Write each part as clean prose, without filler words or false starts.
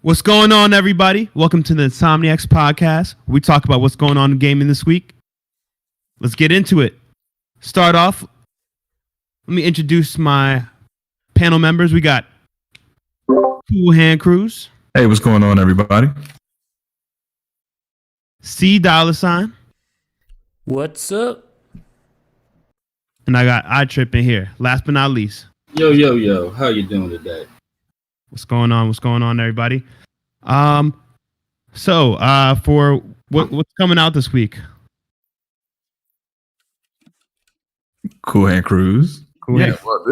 What's going on, everybody? Welcome to the Insomniacs Podcast. We talk about what's going on in gaming this week. Let's get into it. Start off. Let me introduce my panel members. We got Cool Hand Cruz. Hey, what's going on, everybody? C $. What's up? And I got iTrip in here. Last but not least. Yo. How you doing today? What's going on? What's going on, everybody? So for what's coming out this week? Cool Hand Cruz. Cool Yeah. Sorry,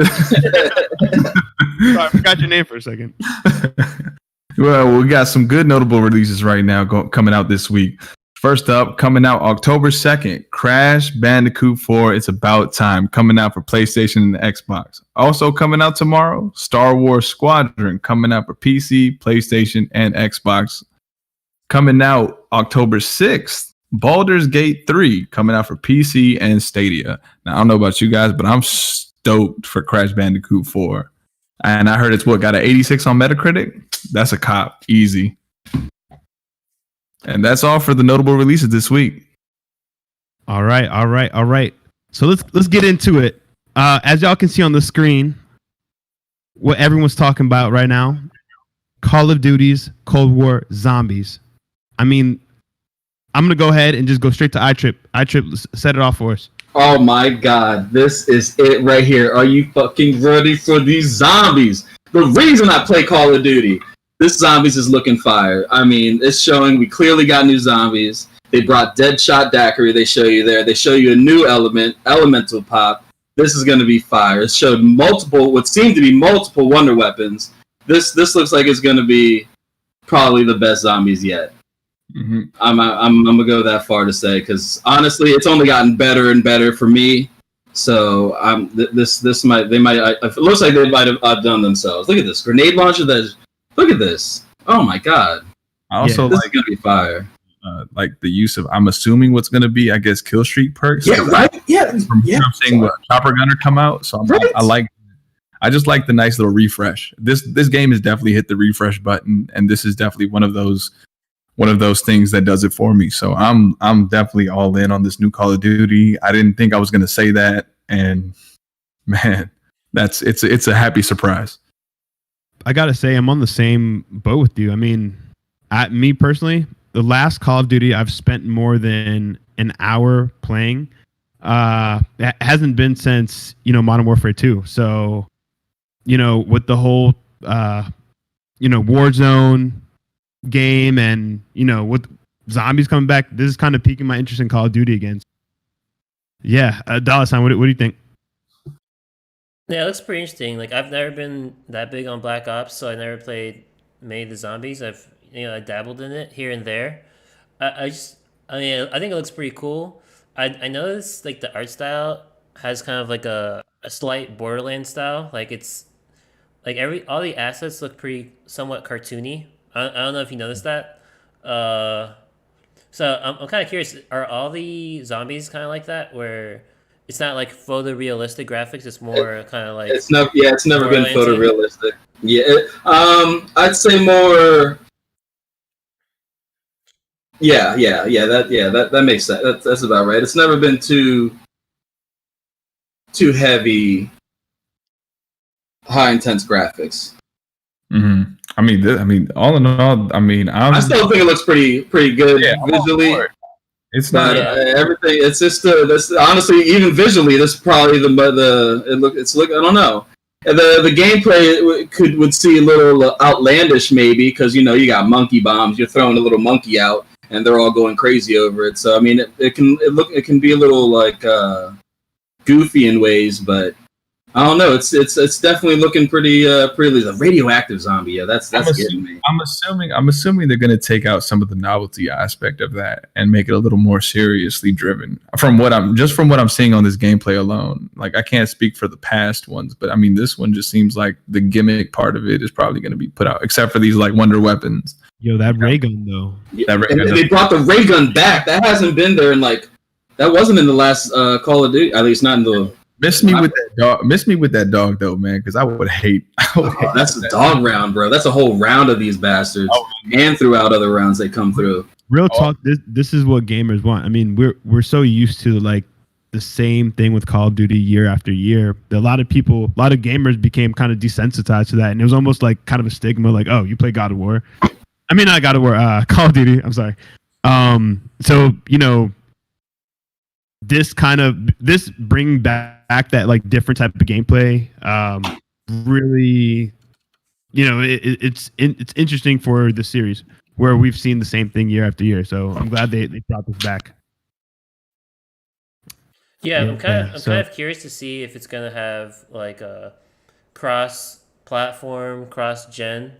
I forgot your name for a second. Well, we got some good notable releases right now coming out this week. First up, coming out October 2nd, Crash Bandicoot 4, It's About Time, coming out for PlayStation and Xbox. Also coming out tomorrow, Star Wars Squadron, coming out for PC, PlayStation, and Xbox. Coming out October 6th, Baldur's Gate 3, coming out for PC and Stadia. Now, I don't know about you guys, but I'm stoked for Crash Bandicoot 4. And I heard it's got an 86 on Metacritic? That's a cop, easy. And that's all for the notable releases this week. All right. So let's get into it. As y'all can see on the screen, what everyone's talking about right now, Call of Duty's Cold War Zombies. I mean, I'm going to go ahead and just go straight to iTrip. iTrip, set it off for us. Oh my god, this is it right here. Are you fucking ready for these zombies? The reason I play Call of Duty, this zombies is looking fire. I mean, it's showing we clearly got new zombies. They brought Deadshot Daiquiri, they show you there. They show you a new elemental pop. This is going to be fire. It showed what seemed to be multiple wonder weapons. This looks like it's going to be probably the best zombies yet. Mm-hmm. I'm gonna go that far to say, because honestly, it's only gotten better and better for me. So it looks like they might have outdone themselves. Look at this grenade launcher. Look at this. Oh my god. I also this is gonna be fire. Like the use of, I'm assuming what's going to be, I guess, kill streak perks. Yeah, right. Yeah, I'm saying what Chopper Gunner come out, so I just like the nice little refresh. This game has definitely hit the refresh button, and this is definitely one of those things that does it for me. So I'm definitely all in on this new Call of Duty. I didn't think I was going to say that, and man, it's a happy surprise. I gotta say, I'm on the same boat with you. I mean, me personally, the last Call of Duty I've spent more than an hour playing it hasn't been since Modern Warfare 2. So with the whole Warzone game and with zombies coming back, this is kind of piquing my interest in Call of Duty again. Yeah, $. What do you think? Yeah, it looks pretty interesting. Like, I've never been that big on Black Ops, so I never played many of the zombies. I dabbled in it here and there. I think it looks pretty cool. I noticed like the art style has kind of like a slight Borderlands style. Like, it's like all the assets look pretty somewhat cartoony. I don't know if you noticed that. So I'm kind of curious, are all the zombies kind of like that, where it's not like photorealistic graphics, it's more kind of like it's never been photorealistic. Yeah, I'd say more. Yeah. That makes sense. That's about right. It's never been too heavy, high intense graphics. Mm-hmm. I mean, all in all, I still think it looks pretty good visually. It's not everything. It's just this. Honestly, even visually, this is probably I don't know. The gameplay would see a little outlandish, maybe, because you got monkey bombs. You're throwing a little monkey out, and they're all going crazy over it. So I mean, it can be a little like goofy in ways, but I don't know. It's definitely looking pretty the radioactive zombie. Yeah, that's getting me. I'm assuming they're going to take out some of the novelty aspect of that and make it a little more seriously driven. From what I'm seeing on this gameplay alone, like, I can't speak for the past ones, but I mean, this one just seems like the gimmick part of it is probably going to be put out, except for these like wonder weapons. Yo, that ray gun though. Yeah, they brought the ray gun back. That hasn't been there in that wasn't in the last Call of Duty, at least not in the Miss me with that dog. Miss me with that dog though, man, because I would hate. That's a dog round, bro. That's a whole round of these bastards, and throughout other rounds they come through. Real talk. This is what gamers want. I mean, we're so used to like the same thing with Call of Duty year after year. A lot of gamers became kind of desensitized to that, and it was almost like kind of a stigma, like, oh, you play God of War. I mean, not God of War, Call of Duty. I'm sorry. So this bring back that like different type of gameplay. Really, it's interesting for the series where we've seen the same thing year after year. So I'm glad they brought this back. Yeah, I'm kind of curious to see if it's gonna have like a cross-platform, cross-gen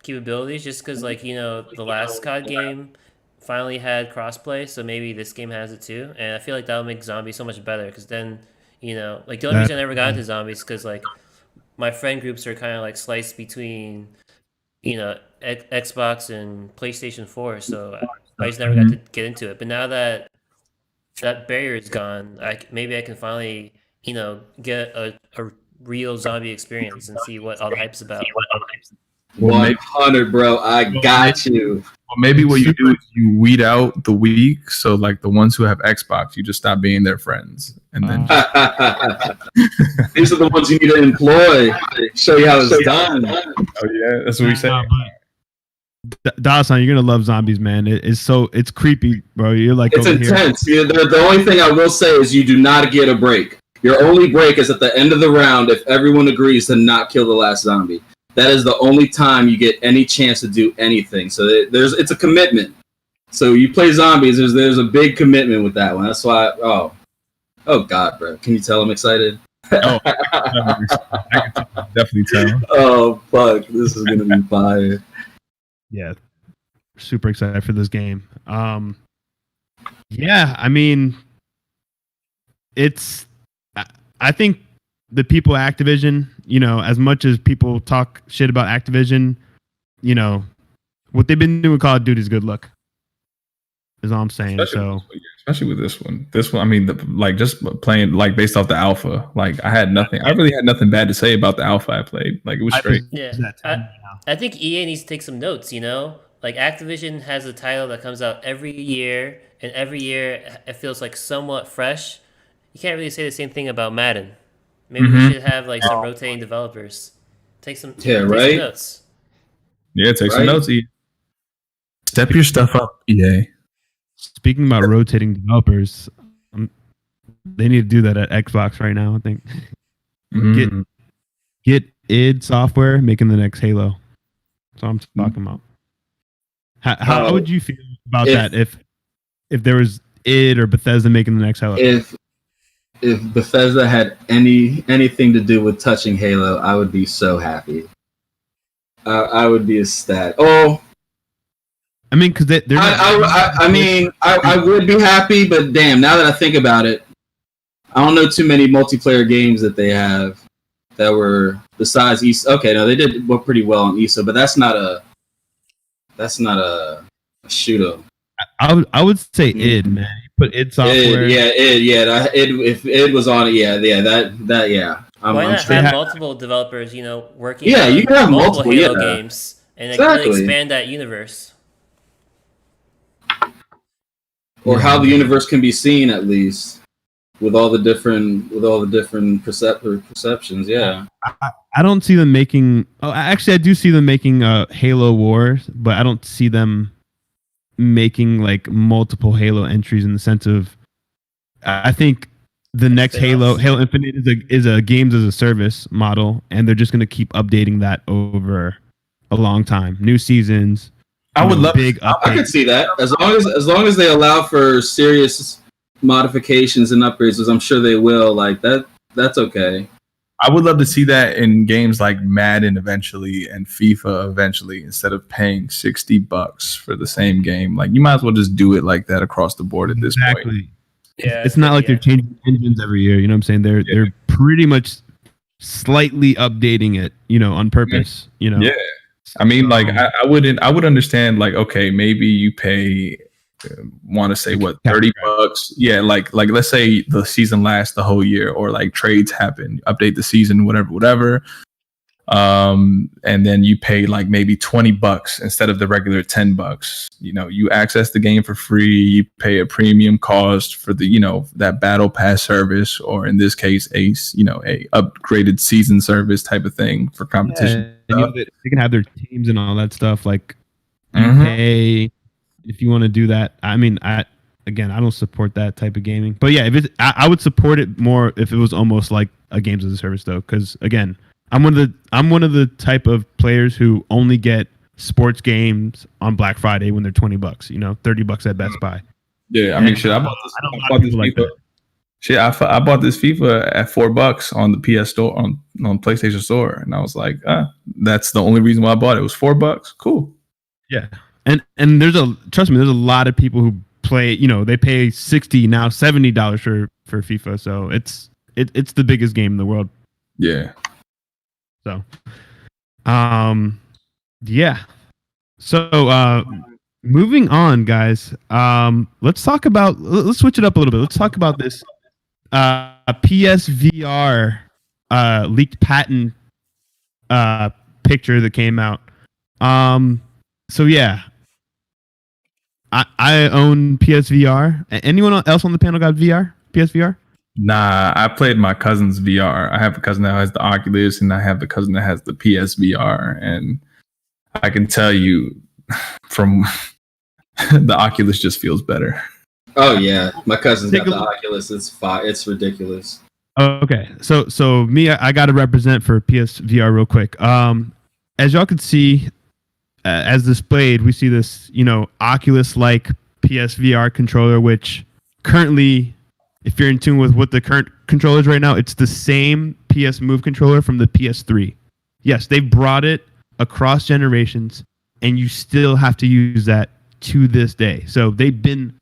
capabilities. Just because, like, the last COD game finally had crossplay, so maybe this game has it too. And I feel like that would make zombies so much better. Because then, like the only reason I never got into zombies because like my friend groups are kind of like sliced between, Xbox and PlayStation 4, so I just never got to get into it. But now that barrier is gone, maybe I can finally, get a real zombie experience and see what all the hype's about. 100, bro. I got you. Well, maybe what you do is you weed out the weak. So, like the ones who have Xbox, you just stop being their friends, and then these are the ones you need to employ. Show you how it's done. Oh yeah, that's what we say. Dawson, you're gonna love zombies, man. It's creepy, bro. You're like, it's intense. The only thing I will say is you do not get a break. Your only break is at the end of the round if everyone agrees to not kill the last zombie. That is the only time you get any chance to do anything. So it's a commitment. So you play zombies, there's a big commitment with that one. That's why. Oh God, bro. Can you tell I'm excited? Oh, I can definitely tell. Oh fuck, this is gonna be fire. Yeah, super excited for this game. Yeah, I mean, I think the people at Activision, as much as people talk shit about Activision, what they've been doing with Call of Duty is good luck. Is all I'm saying. Especially with this one. I mean, just playing like based off the alpha. Like I really had nothing bad to say about the alpha I played. Like it was straight. Yeah, I think EA needs to take some notes. Like Activision has a title that comes out every year, and every year it feels like somewhat fresh. You can't really say the same thing about Madden. Maybe we should have like some rotating developers. Take some notes. Yeah, take some notes. EA. Step your stuff up, EA. Speaking about rotating developers, they need to do that at Xbox right now. I think get id Software making the next Halo. That's what I'm talking about. How would you feel about that if there was id or Bethesda making the next Halo? If Bethesda had anything to do with touching Halo, I would be so happy. I would be ecstatic. Oh, I mean, because I would be happy, but damn, now that I think about it, I don't know too many multiplayer games that they have that were besides ESO. Okay, no, they did pretty well on ESO, but that's not a shoot-'em. I would say id, man. Put id Software. id. If id was on it, yeah. Why not have multiple developers, working on you can have multiple Halo games and really expand that universe? Or how the universe can be seen, at least, with all the different perceptions. Yeah, I don't see them making. Oh, actually, I do see them making Halo Wars, but I don't see them making like multiple Halo entries in the sense of. I think the next Halo Infinite is a games as a service model, and they're just going to keep updating that over a long time. New seasons. I would love big updates. I could see that as long as they allow for serious modifications and upgrades, as I'm sure they will. Like that, that's okay. I would love to see that in games like Madden eventually and FIFA eventually, instead of paying $60 for the same game. Like you might as well just do it like that across the board at this point. Yeah, it's not like they're changing engines every year. You know what I'm saying? They're pretty much slightly updating it. On purpose. Yeah. I mean, like I would understand, like, okay, maybe you pay want to say what, $30. Yeah, like let's say the season lasts the whole year, or like trades happen, update the season, whatever. And then you pay like maybe $20 instead of the regular $10. You know, you access the game for free. You pay a premium cost for the, you know, that battle pass service, or in this case, a upgraded season service type of thing for competition. Yeah, and they can have their teams and all that stuff. Like, pay if you want to do that. I mean, I don't support that type of gaming, but yeah, I would support it more if it was almost like a games as a service, though, because again, I'm one of the type of players who only get sports games on Black Friday when they're $20, you know, $30 at Best Buy. Yeah, I mean, shit, I bought this FIFA. Shit, I bought this FIFA at $4 on the PS Store, on PlayStation Store, and I was like, that's the only reason why I bought it. It was $4. Cool. Yeah, and trust me, there's a lot of people who play. You know, they pay $60 now, $70 for FIFA. So it's the biggest game in the world. Yeah. So, yeah. So, moving on, guys. Let's switch it up a little bit. Let's talk about this PSVR leaked patent picture that came out. So yeah, I own PSVR. Anyone else on the panel got PSVR? Nah, I played my cousin's VR. I have a cousin that has the Oculus, and I have the cousin that has the PSVR. And I can tell you, from the Oculus just feels better. Oh yeah, my cousin's got the Oculus. It's ridiculous. Okay, so me, I got to represent for PSVR real quick. As y'all can see, as displayed, we see this, you know, Oculus-like PSVR controller, which currently, if you're in tune with what the current controller is right now, it's the same PS Move controller from the PS3. Yes, they brought it across generations, and you still have to use that to this day. So they've been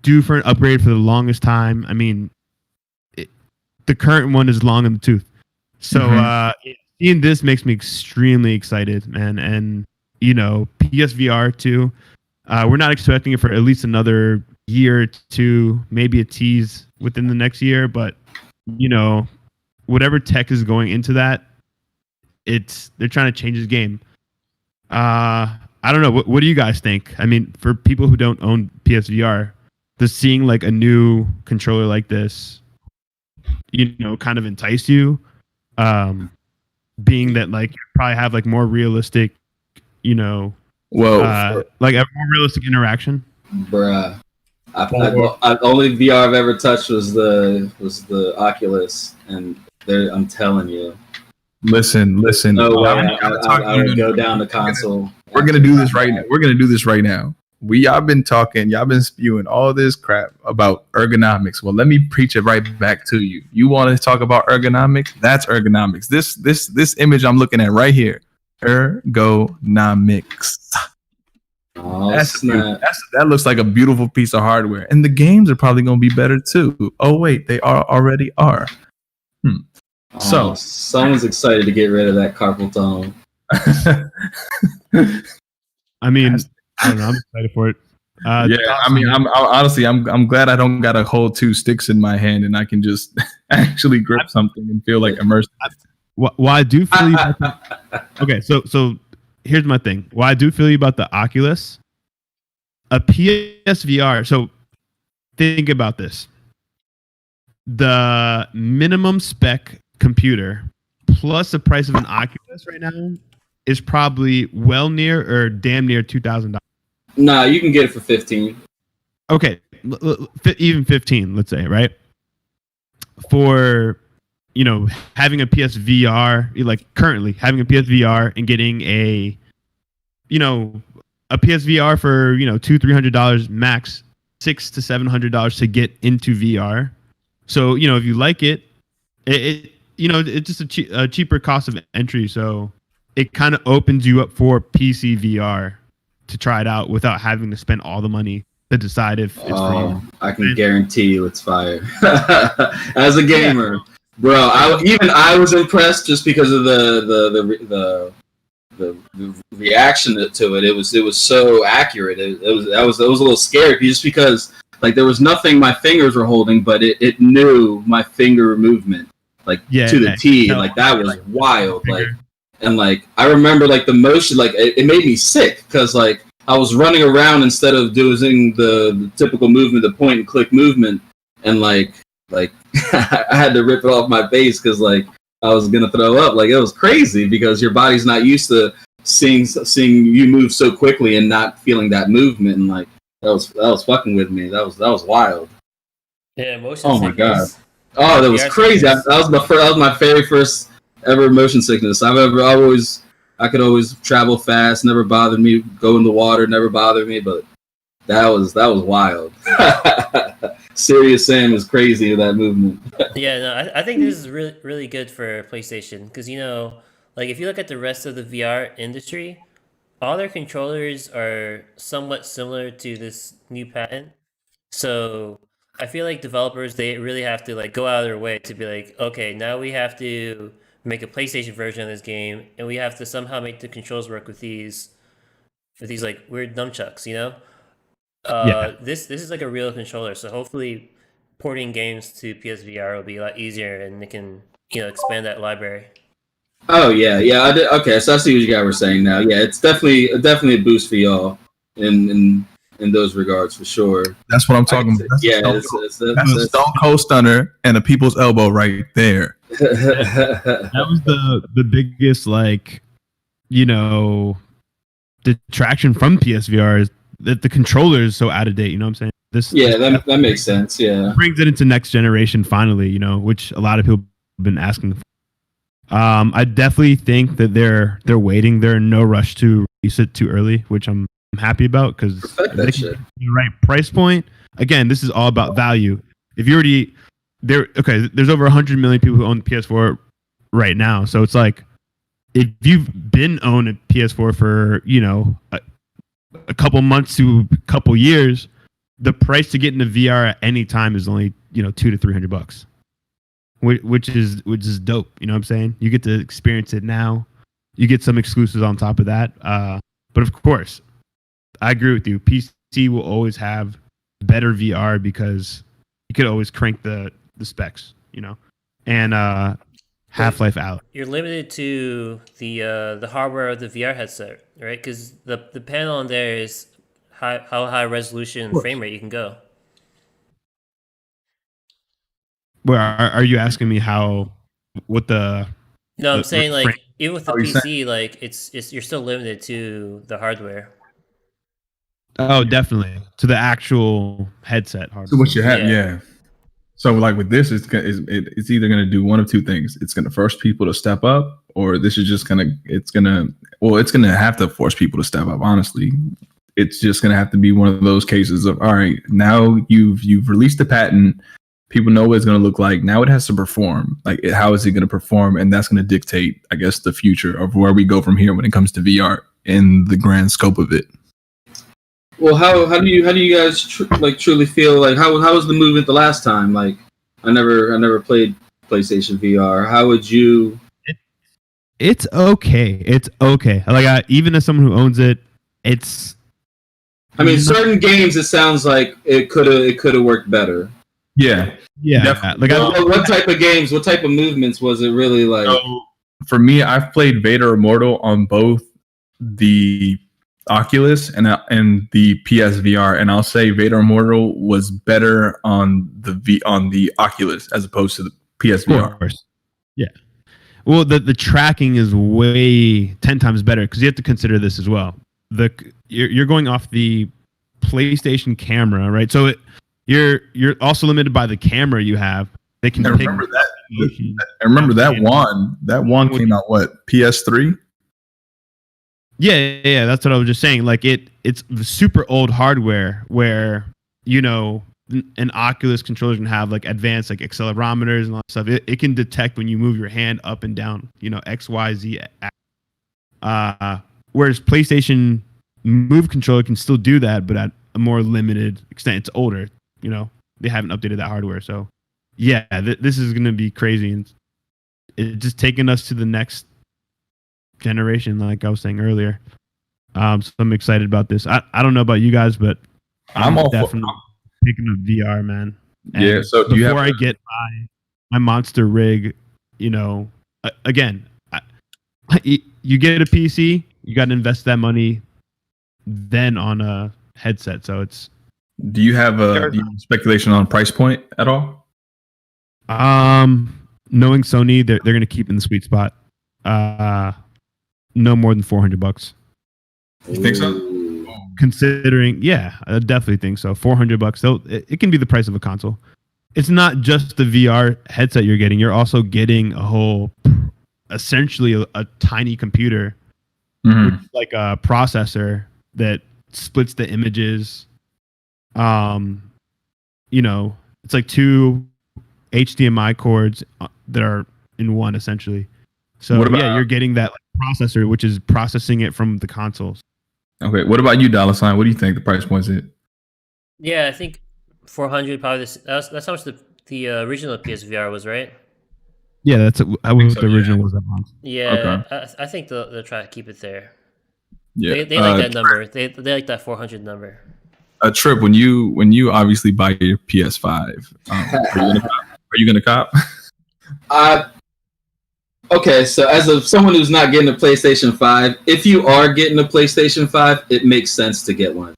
due for an upgrade for the longest time. I mean, the current one is long in the tooth. So seeing this makes me extremely excited, man. And, you know, PSVR2, we're not expecting it for at least another year or two, maybe a tease within the next year, but you know, whatever tech is going into that, they're trying to change this game. I don't know. What do you guys think? I mean, for people who don't own PSVR, does seeing like a new controller like this, you know, kind of entice you? Being that like you probably have like more realistic, you know, like a more realistic interaction. Bruh. I only VR I've ever touched was the Oculus, and I'm telling you. Listen. No way. I would go down the console. We're gonna do this right now. Y'all been spewing all this crap about ergonomics. Well, let me preach it right back to you. You want to talk about ergonomics? That's ergonomics. This image I'm looking at right here. Ergonomics. Oh, that looks like a beautiful piece of hardware, and the games are probably going to be better too. Oh wait, they already are. So someone's excited to get rid of that carpal tunnel. I mean, I don't know. I'm excited for it. Yeah, I mean, I'm glad I don't got to hold two sticks in my hand and I can just actually grip something and feel like immersed. Well, I do feel you. Okay, so here's my thing. Well, I do feel you about the Oculus. A PSVR. So think about this. The minimum spec computer plus the price of an Oculus right now is probably well near or damn near $2,000. Nah, you can get it for 15. Okay, even 15, let's say, right? For, you know, having a PSVR, like currently having a PSVR and getting a PSVR for, you know, $200-$300 max, $600 to $700 to get into VR. So, you know, if you like it, you know, it's just a cheaper cost of entry. So it kind of opens you up for PC VR to try it out without having to spend all the money to decide if it's for you. I can guarantee you it's fire. As a gamer, bro, I was impressed just because of the the reaction to it. It was so accurate. I was a little scared just because like there was nothing my fingers were holding, but it knew my finger movement like to the T. No, like that was wild. Like and like I remember like the motion, like it made me sick because like I was running around instead of doing the typical movement, the point and click movement, and like I had to rip it off my face because like I was gonna throw up. Like it was crazy because your body's not used to seeing you move so quickly and not feeling that movement, and like that was fucking with me. That was wild. Yeah, motion. Oh my god. Oh, that was crazy. That was my very first ever motion sickness. I could always travel fast, never bothered me. Go in the water, never bothered me. But that was wild. Serious Sam is crazy with that movement. Yeah, no, I think this is really really good for PlayStation because like if you look at the rest of the VR industry, all their controllers are somewhat similar to this new patent. So I feel like developers, they really have to like go out of their way to be like, okay, now we have to make a PlayStation version of this game, and we have to somehow make the controls work with these like weird nunchucks, This is like a real controller, so hopefully porting games to PSVR will be a lot easier, and they can expand that library. Oh yeah. Okay, so I see what you guys were saying now. Yeah, it's definitely a boost for y'all in those regards for sure. That's what I'm talking about. That's a Stone Cold Stunner and a people's elbow right there. That was the biggest detraction from PSVR is that the controller is so out of date. You know what I'm saying? That makes sense. Yeah, brings it into next generation finally. Which a lot of people have been asking for. I definitely think that they're waiting. They're in no rush to release it too early, which I'm happy about because the right price point. Again, this is all about value. If you already there's over 100 million people who own the PS4 right now. So it's like if you've been owning a PS4 for a couple months to a couple years, the price to get into VR at any time is only $200 to $300, which is dope. You know what I'm saying? You get to experience it now. You get some exclusives on top of that. But of course, I agree with you. PC will always have better VR because you could always crank the specs, and Half-Life out. You're limited to the hardware of the VR headset, right? Because the panel on there is how high resolution and frame rate you can go. Well, are you asking me what the? No, I'm saying like even with the PC, like it's you're still limited to the hardware. Oh, definitely to the actual headset hardware. So what you have, yeah. So like with this, it's either going to do one of two things. It's going to force people to step up, or this is just it's going to have to force people to step up. Honestly, it's just going to have to be one of those cases of, all right, now you've released the patent. People know what it's going to look like. Now it has to perform. Like, how is it going to perform? And that's going to dictate, I guess, the future of where we go from here when it comes to VR and the grand scope of it. Well, how do you guys truly feel? Like, how was the movement the last time? Like, I never played PlayStation VR. How would you? It's okay. It's okay. Like, even as someone who owns it, it's. I mean, certain games, it sounds like it could have worked better. Yeah. Like, what type of games? What type of movements was it really like? So, for me, I've played Vader Immortal on both the Oculus and the PSVR, and I'll say Vader Immortal was better on the Oculus as opposed to the PSVR. Of course. Yeah. Well, the tracking is way 10 times better because you have to consider this as well. You're going off the PlayStation camera, right? So you're also limited by the camera you have. They can. I remember that one. That one came out PS3. Yeah, that's what I was just saying. Like it's super old hardware where an Oculus controller can have like advanced like accelerometers and all that stuff. It can detect when you move your hand up and down, X, Y, Z. Whereas PlayStation Move controller can still do that, but at a more limited extent. It's older, they haven't updated that hardware. So yeah, this is going to be crazy, and it's just taking us to the next generation, like I was saying earlier. So I'm excited about this. I don't know about you guys, but I'm all definitely picking up VR, man. And yeah. So do you before have I get my monster rig, again, you get a PC, you got to invest that money then on a headset. So it's. Do you have speculation on price point at all? Knowing Sony, they're going to keep in the sweet spot. No more than $400. You think so? Considering, yeah, I definitely think so. $400. It can be the price of a console. It's not just the VR headset you're getting. You're also getting essentially a tiny computer, with like a processor that splits the images. It's like two HDMI cords that are in one essentially. So you're getting that processor, which is processing it from the consoles. Okay, what about you, $? What do you think the price point is? Yeah, I think 400 probably. That's how much the original PSVR was, right? Yeah, that's the original was that month. Yeah, okay. I think they'll try to keep it there. Yeah, they like that number. They like that 400 number. Trip, when you obviously buy your PS5, are you gonna cop? Okay, so as of someone who's not getting a PlayStation 5, if you are getting a PlayStation 5, it makes sense to get one.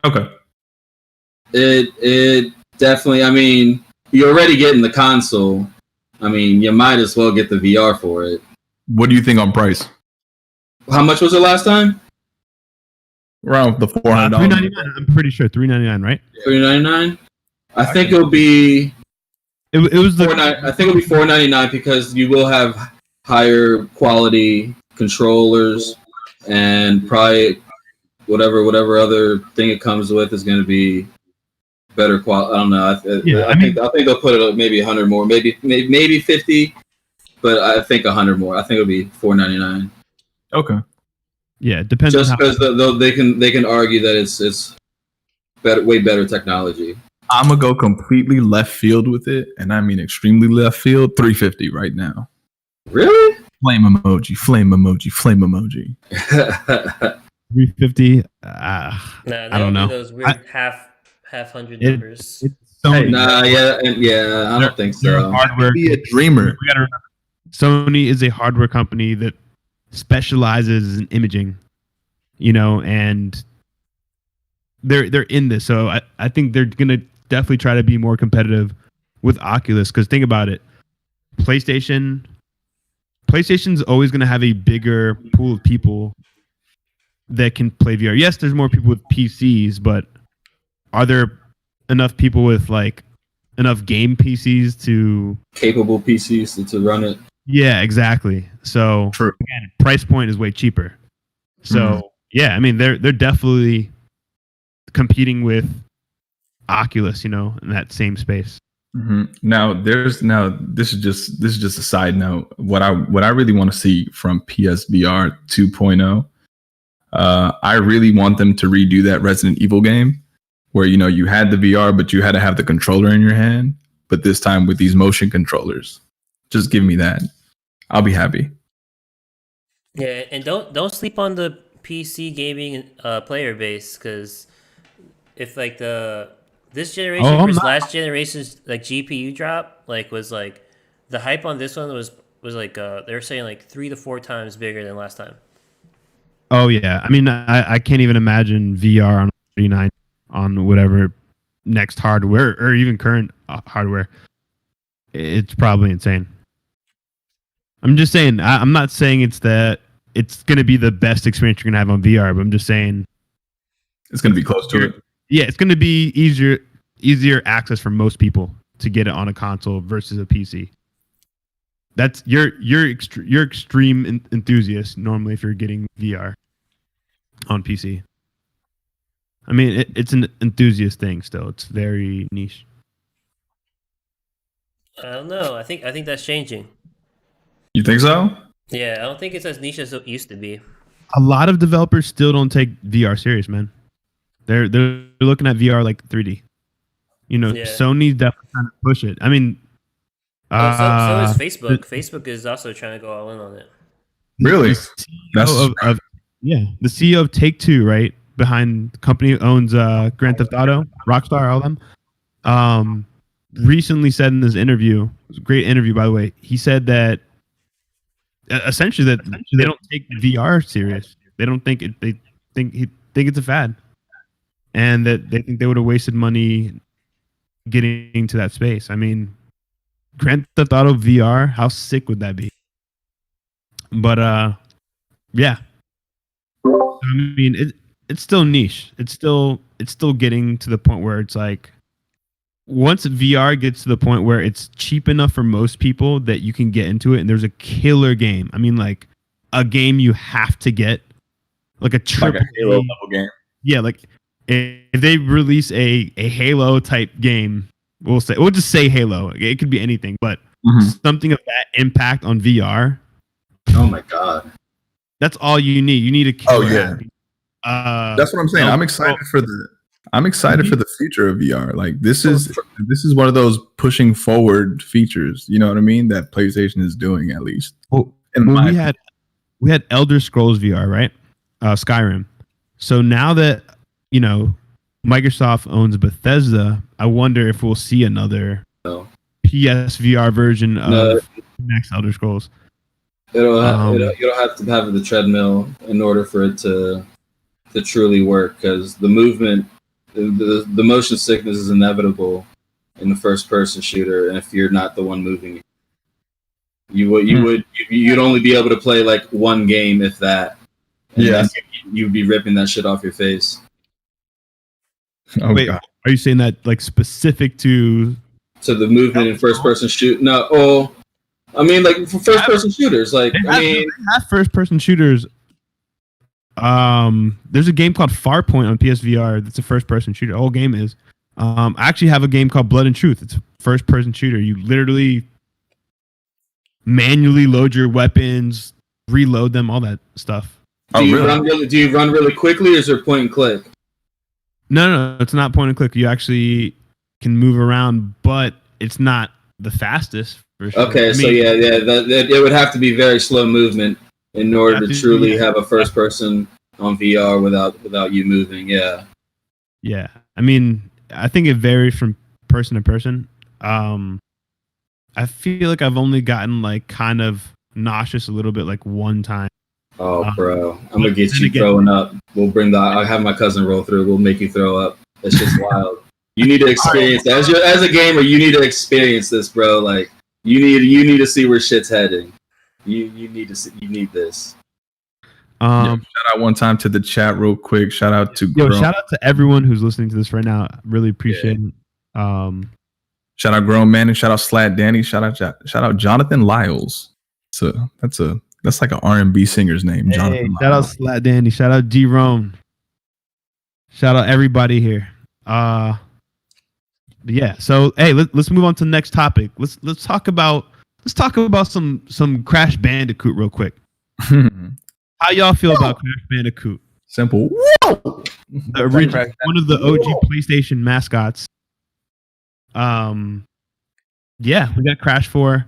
Okay. It definitely, I mean, you're already getting the console. I mean, you might as well get the VR for it. What do you think on price? How much was it last time? Around the $400. $399. I'm pretty sure $399, right? $399. I think it'll be. It was the. I think it'll be $499 because you will have higher quality controllers and probably whatever other thing it comes with is going to be better quality. I don't know. I think they'll put it at maybe 100 more, maybe 50, but I think 100 more. I think it'll be $499. Okay. Yeah, it depends. Just because they can argue that it's better, way better technology. I'm gonna go completely left field with it, and I mean extremely left field. $350 right now. Really? Flame emoji. $350. Nah, I don't know. Those weird half hundred numbers. It's Sony. I don't think so. Hardware. Be a dreamer. We gotta remember, Sony is a hardware company that specializes in imaging, and they're in this. So I think they're gonna definitely try to be more competitive with Oculus, because think about it, PlayStation's always gonna have a bigger pool of people that can play VR. Yes, there's more people with PCs, but are there enough people with enough game PCs to capable PCs to run it? Yeah, exactly. So again, price point is way cheaper. So yeah, I mean they're definitely competing with Oculus, in that same space. Mm-hmm. Now this is just a side note. What I really want to see from PSVR 2.0, I really want them to redo that Resident Evil game where you had the VR but you had to have the controller in your hand, but this time with these motion controllers. Just give me that. I'll be happy. Yeah, and don't sleep on the PC gaming player base, because if this generation versus last generation's GPU drop was the hype on this one was they were saying 3 to 4 times bigger than last time. Oh yeah, I mean I can't even imagine VR on 39 on whatever next hardware or even current hardware. It's probably insane. I'm just saying. I'm not saying it's going to be the best experience you're going to have on VR, but I'm just saying it's going to be close to it. Yeah, it's going to be easier access for most people to get it on a console versus a PC. That's you're extreme enthusiast normally if you're getting VR on PC. I mean, it's an enthusiast thing still. It's very niche. I don't know. I think that's changing. You think so? Yeah, I don't think it's as niche as it used to be. A lot of developers still don't take VR serious, man. They're looking at VR like 3D. Sony's definitely trying to push it. I mean, So is Facebook. Facebook is also trying to go all in on it. Really? That's the CEO of Take-Two, right, behind the company who owns Grand Theft Auto, Rockstar, all them, recently said in this interview, it was a great interview, by the way, he said that essentially that they don't take VR serious. They don't think it. They think it's a fad, and that they think they would have wasted money getting to that space. I mean, Grand Theft Auto VR, how sick would that be? But yeah. I mean, it's still niche. It's still getting to the point where it's like, once VR gets to the point where it's cheap enough for most people that you can get into it, and there's a killer game. I mean, like a game you have to get, like a triple Halo level game. Yeah, like if they release a Halo type game, we'll just say Halo. It could be anything, but something of that impact on VR. Oh my god, that's all you need. You need a killer. Oh yeah, that's what I'm saying. I'm excited for the future of VR. Like this is one of those pushing forward features. You know what I mean? That PlayStation is doing, at least. Well, we had Elder Scrolls VR, right? Skyrim. So now that Microsoft owns Bethesda, I wonder if we'll see another PSVR version of next Elder Scrolls. You'll have to have the treadmill in order for it to truly work, because the movement, the motion sickness is inevitable in the first person shooter, and if you're not the one moving, you'd only be able to play like one game, if that. And you'd be ripping that shit off your face. Oh, wait, God. Are you saying that like specific to the movement in first person shoot? No, I mean, like for first person shooters, like they have first person shooters. There's a game called Farpoint on PSVR that's a first person shooter. The whole game is. I actually have a game called Blood and Truth. It's a first person shooter. You literally manually load your weapons, reload them, all that stuff. Do you run really quickly, or is it point and click? No, it's not point and click. You actually can move around, but it's not the fastest. For sure. Okay, it would have to be very slow movement in order to truly have a first person on VR without you moving. Yeah. Yeah, I mean, I think it varies from person to person. I feel like I've only gotten like kind of nauseous a little bit like one time. Oh, bro, I'm gonna get you throwing up. I'll have my cousin roll through. We'll make you throw up. It's just wild. You need to experience that. As a gamer, you need to experience this, bro. Like you need to see where shit's heading. You need this. Shout out one time to the chat real quick. Shout out to shout out to everyone who's listening to this right now. I really appreciate it. Shout out Grown Man and shout out Slat Danny. Shout out Jonathan Lyles. So that's like an R&B singer's name. Hey, Jonathan shout Lyles. out Slat Danny. Shout out Jerome. Shout out everybody here. Yeah. So hey, let's move on to the next topic. Let's talk about some Crash Bandicoot real quick. How y'all feel about Crash Bandicoot? Simple. One of the OG PlayStation mascots. Yeah, we got Crash 4.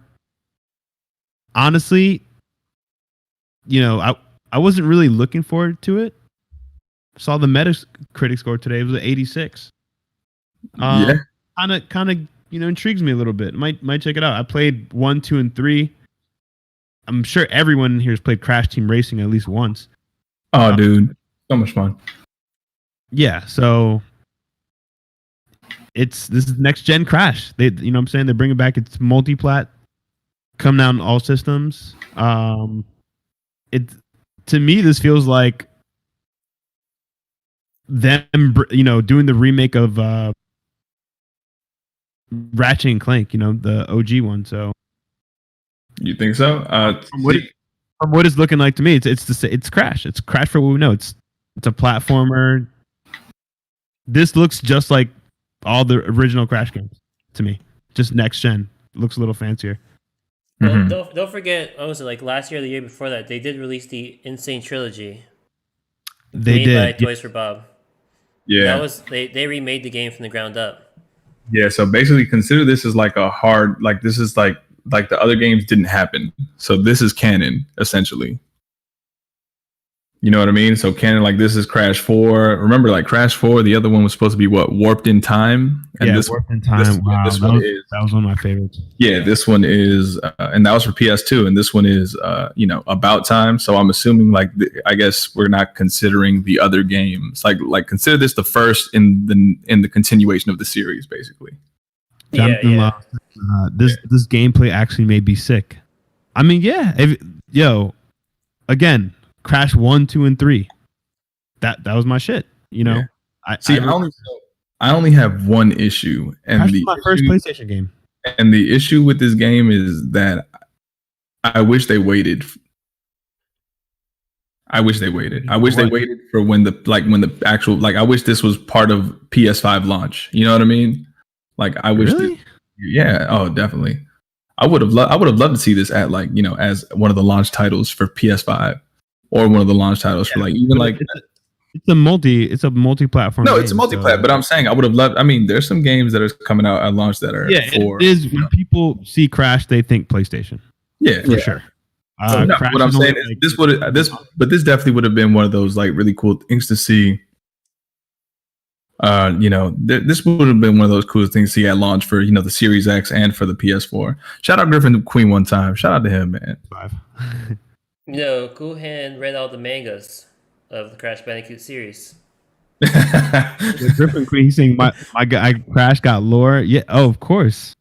Honestly, I wasn't really looking forward to it. Saw the Metacritic score today. It was an 86. Kind of intrigues me a little bit. Might check it out. I played 1, 2, and 3. I'm sure everyone here has played Crash Team Racing at least once. Oh, dude, so much fun. Yeah, so this is next gen Crash. They, what I'm saying, they're bringing back its multi-plat, come down all systems. To me, this feels like them, doing the remake of Ratchet and Clank, the OG one. So, you think so? From what it's looking like to me, it's Crash. It's Crash for what we know. It's a platformer. This looks just like all the original Crash games to me. Just next gen. It looks a little fancier. Well, don't forget, what was it, like last year or the year before that, they did release the Insane Trilogy. Made by Toys for Bob. Yeah. That was they remade the game from the ground up. Yeah, so basically consider this as like a hard, like this is like like the other games didn't happen. So this is canon, essentially. You know what I mean? So canon, like this is Crash 4. Remember, like Crash 4, the other one was supposed to be what? Warped in Time? And Warped in Time. Wow, that was one of my favorites. Yeah, this one is, and that was for PS2, and this one is, About Time. So I'm assuming, like, I guess we're not considering the other games. Like consider this the first in the continuation of the series, basically. Jonathan Lost, this gameplay actually may be sick. I mean, again, Crash 1, 2, and 3. That was my shit. You know, I only have one issue, and Crash was my first PlayStation game. And the issue with this game is that I wish they waited. I wish they waited for when the actual I wish this was part of PS5 launch. You know what I mean? Like I wish. Really? Yeah. Oh, definitely. I would have loved to see this at as one of the launch titles for PS5 or one of the launch titles for it's a multi-platform. No, it's a multi-plat, but I'm saying I would have loved. I mean, there's some games that are coming out at launch that are it is when people see Crash, they think PlayStation. Yeah, for sure. What I'm saying is this definitely would have been one of those like really cool things to see. This would have been one of those coolest things to see at launch for the Series X and for the PS4. Shout out Griffin Queen one time. Shout out to him, man. Cool Hand read all the mangas of the Crash Bandicoot series. Griffin Queen, he's saying my guy Crash got lore. Yeah, of course.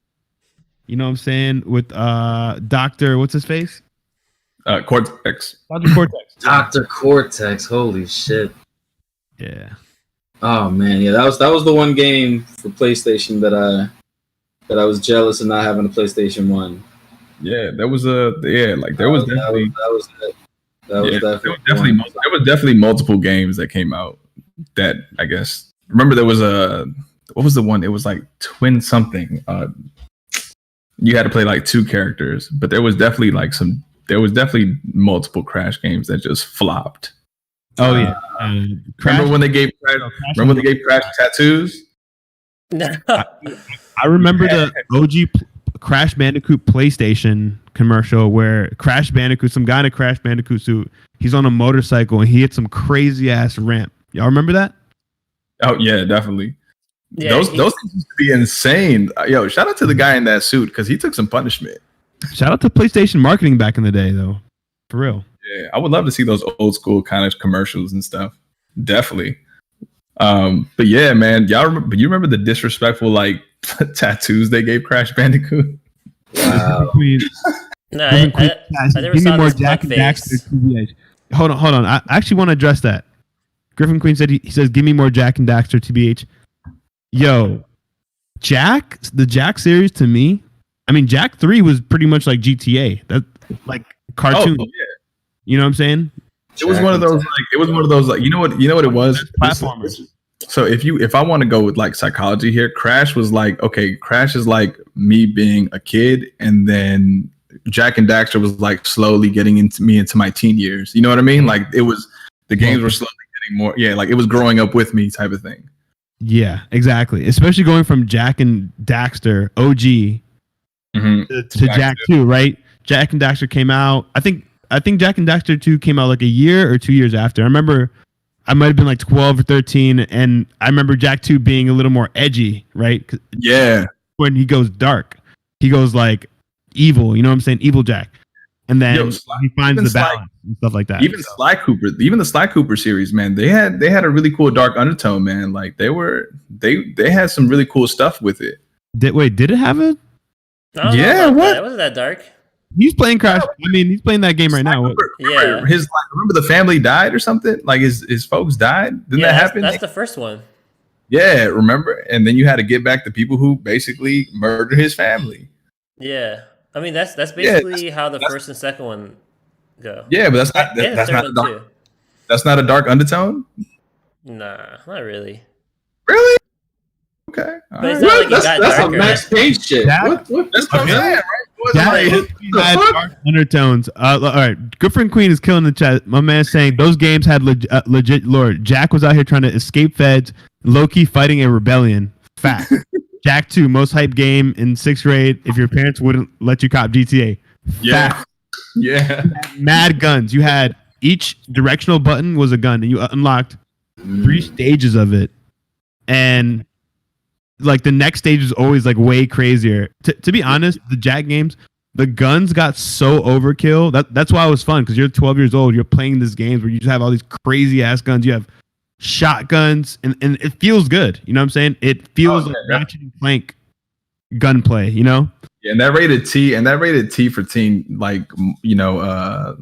You know what I'm saying? With Dr. What's his face? Cortex. Dr. Cortex. Dr. Cortex, holy shit. Yeah. Oh man, yeah, that was the one game for PlayStation that I was jealous of not having a PlayStation 1. Yeah, there was definitely multiple games that came out that I guess remember there was what was the one? It was like Twin something. You had to play like two characters, but there was definitely multiple Crash games that just flopped. Oh yeah. Remember when they gave Crash tattoos? I remember the OG Crash Bandicoot PlayStation commercial where Crash Bandicoot, some guy in a Crash Bandicoot suit, he's on a motorcycle and he hit some crazy ass ramp. Y'all remember that? Oh yeah, definitely. Yeah, those things used to be insane. Yo, shout out to the guy in that suit because he took some punishment. Shout out to PlayStation marketing back in the day, though, for real. Yeah, I would love to see those old school kind of commercials and stuff. Definitely. But yeah, man, you remember the disrespectful like tattoos they gave Crash Bandicoot? Wow. No, I never Give saw me more this Jack and blackface. Daxter TBH. Hold on. I actually want to address that. Griffin Queen said he says, "Give me more Jack and Daxter TBH." Yo, the Jack series to me, I mean, Jack 3 was pretty much like GTA. That like cartoon. Oh, yeah. You know what I'm saying? It was one of those like you know what it was? Platformers. So if I want to go with like psychology here, Crash was like, okay, Crash is like me being a kid, and then Jack and Daxter was like slowly getting into my teen years. You know what I mean? Like it was the games were slowly getting more, like it was growing up with me type of thing. Yeah, exactly. Especially going from Jack and Daxter OG to Jack 2, right? Jack and Daxter came out. I think Jack and Daxter 2 came out like a year or 2 years after. I remember I might have been like 12 or 13, and I remember Jack 2 being a little more edgy, right? Yeah. When he goes dark, he goes like evil, you know what I'm saying? Evil Jack. And then he finds the balance and stuff like that. Even the Sly Cooper series, man, they had a really cool dark undertone, man. Like they had some really cool stuff with it. Did it have a? Yeah, what? It wasn't that dark. He's playing Crash. I mean, he's playing that game right now. Remember the family died or something? Like his folks died? Didn't that happen? That's the first one. Yeah, remember? And then you had to get back the people who basically murdered his family. Yeah. I mean, that's basically how the first and second one go. Yeah, but that's not a dark undertone? Nah, not really. Really? Okay. But it's not like that's a Max Payne shit. What? That's what I'm saying, right? Dark undertones. All right, Griffin Queen is killing the chat. My man saying those games had legit lore. Jack was out here trying to escape feds, low-key fighting a rebellion. Fact. Jack 2, most hyped game in 6th grade. If your parents wouldn't let you cop GTA. Yeah. Fact. Yeah. Mad guns. You had each directional button was a gun, and you unlocked 3 stages of it. And like the next stage is always like way crazier. To be honest, the Jack games, the guns got so overkill. That's why it was fun, because you're 12 years old. You're playing these games where you just have all these crazy ass guns. You have shotguns, and it feels good. You know what I'm saying? It feels like Ratchet and Clank gunplay. You know? Yeah, and that rated T for teen, like, you know,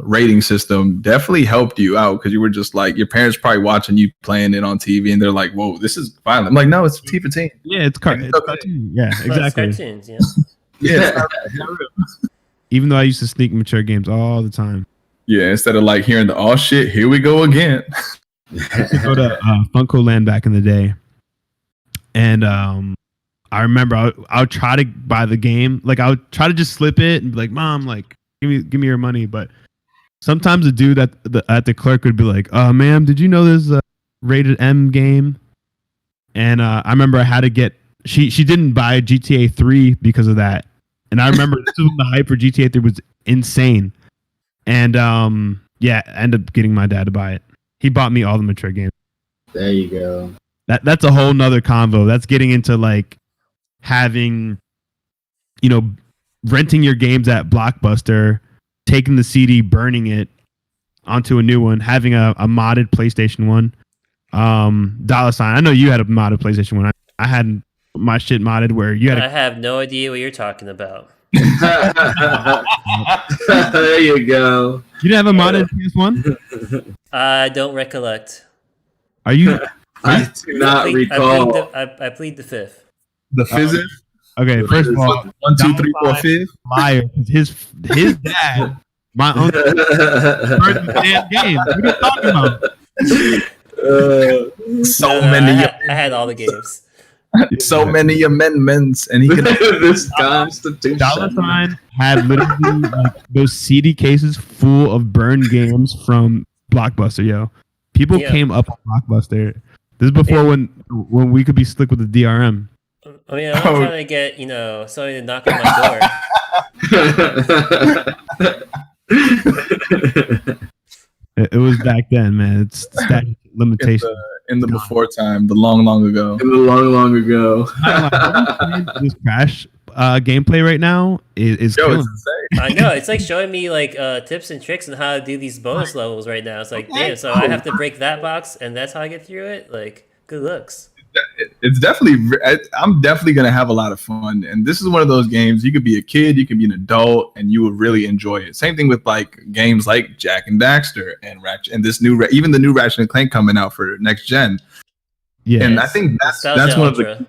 rating system definitely helped you out, because you were just like, your parents probably watching you playing it on TV, and they're like, "Whoa, this is violent." I'm like, "No, it's T for teen." Yeah, it's cartoon. Yeah, exactly. It's cartoons, yeah. Yeah. Even though I used to sneak mature games all the time. Yeah, instead of like hearing the "oh shit, here we go again." I used to go to Funko Land back in the day, and I remember I would try to buy the game. Like I would try to just slip it and be like, "Mom, like give me your money." But sometimes the dude at the clerk would be like, "Ma'am, did you know this is a rated M game?" And I remember I had to get. She didn't buy GTA 3 because of that. And I remember this was when the hype for GTA 3 was insane. And yeah, I ended up getting my dad to buy it. He bought me all the mature games. There you go. That's a whole nother convo. That's getting into like having, you know, renting your games at Blockbuster, taking the CD, burning it onto a new one, having a modded PlayStation 1. $. I know you had a modded PlayStation 1. I had my shit modded where you had I have no idea what you're talking about. There you go. You didn't have a modded PS1? I don't recollect. Are you? I do not recall. I plead the fifth. The physics. Okay, first of all, 1, 2, 3, 4, 5. liar. His dad, my uncle, burned the damn game. What are you talking about? So No, many, I had all the games. so many amendments, and he can. This Constitution. $sign had literally like those CD cases full of burned games from Blockbuster. Yo, people came up on Blockbuster. This is before when we could be slick with the DRM. I mean, I'm trying to get somebody to knock on my door. It was back then, man. It's statute limitation. In the before time, the long ago. In the long ago. This Crash gameplay right now is killing. It's insane. I know, it's like showing me like tips and tricks on how to do these bonus levels right now. It's like, damn, so I have to break that box, and that's how I get through it. Like, good looks. It's definitely. I'm definitely gonna have a lot of fun, and this is one of those games. You could be a kid, you could be an adult, and you will really enjoy it. Same thing with like games like Jack and Daxter and Ratchet, and this new, even the new Ratchet and Clank coming out for next gen. Yeah, and I think that's one of the.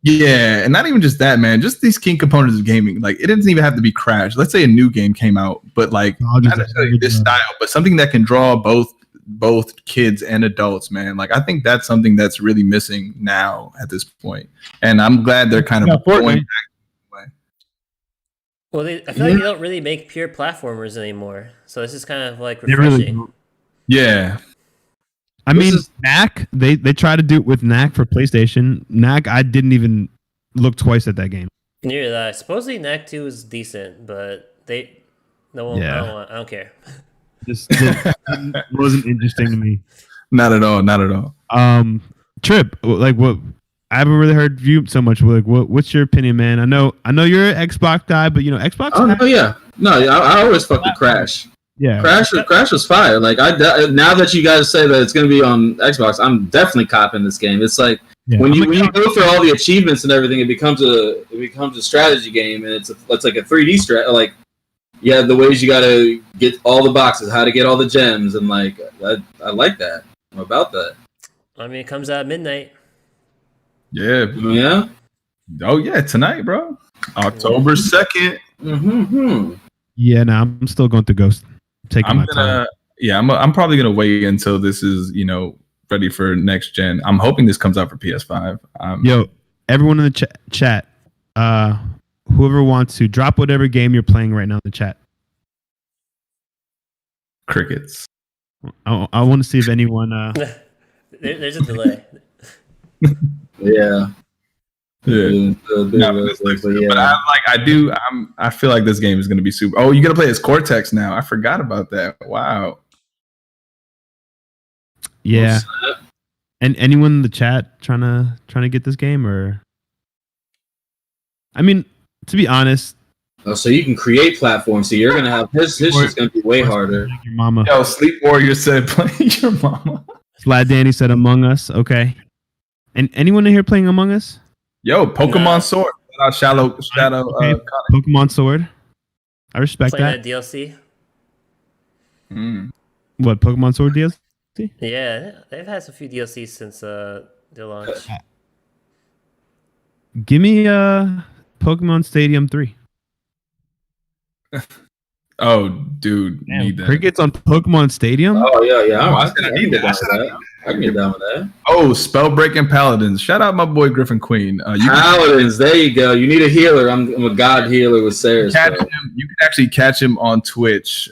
Yeah, and not even just that, man. Just these key components of gaming. Like, it doesn't even have to be Crash. Let's say a new game came out, but like not necessarily this style, but something that can draw both kids and adults, man. Like, I think that's something that's really missing now at this point, and I'm glad they're kind of going back. Well, I feel like they don't really make pure platformers anymore, so this is kind of like refreshing. Yeah. I mean, Knack, they try to do it with Knack for PlayStation. Knack, I didn't even look twice at that game. Near that. Supposedly Knack 2 is decent, but I don't care. Just wasn't interesting to me. Not at all. Trip, like what? I haven't really heard you so much. Like, what's your opinion, man? I know you're an Xbox guy, but Xbox. Oh no, yeah, I always fuck with Crash. Yeah, Crash was fire. Like now that you guys say that it's gonna be on Xbox, I'm definitely copping this game. It's like when you go through all the achievements and everything, it becomes a strategy game, and it's like a 3D strat. Like, yeah, the ways you gotta get all the boxes, how to get all the gems, and like I like that. I'm about that. I mean, it comes out at midnight. Yeah. Yeah. Oh yeah, tonight, bro. October 2nd. Mm-hmm. Yeah, no, I'm still going to Ghost. I'm probably gonna wait until this is ready for next gen. I'm hoping this comes out for PS5. Yo, everyone in the chat, whoever wants to drop whatever game you're playing right now in the chat. Crickets. I want to see if anyone. There's a delay. Yeah. Yeah. But I feel like this game is going to be super. Oh, you got to play as Cortex now. I forgot about that. Wow. Yeah. And anyone in the chat trying to get this game, or? I mean, to be honest. Oh, so you can create platforms. So you're gonna have his is gonna be way harder. Your mama. Yo, Sleep Warrior said playing your mama. Glad Danny said Among Us. Okay. And anyone in here playing Among Us? Yo, Pokemon Sword. Shadow. Okay. Pokemon Sword. I respect playing that. DLC. What, Pokemon Sword DLC? Yeah, they've had some few DLCs since their launch. Give me Pokemon Stadium 3. Oh, dude, need that. Crickets on Pokemon Stadium? Oh yeah. I can get down with that. I can get down with that. Oh, Spellbreaking Paladins. Shout out my boy Griffin Queen. Paladins, there you go. You need a healer. I'm a god healer with Sarah. You can actually catch him on Twitch.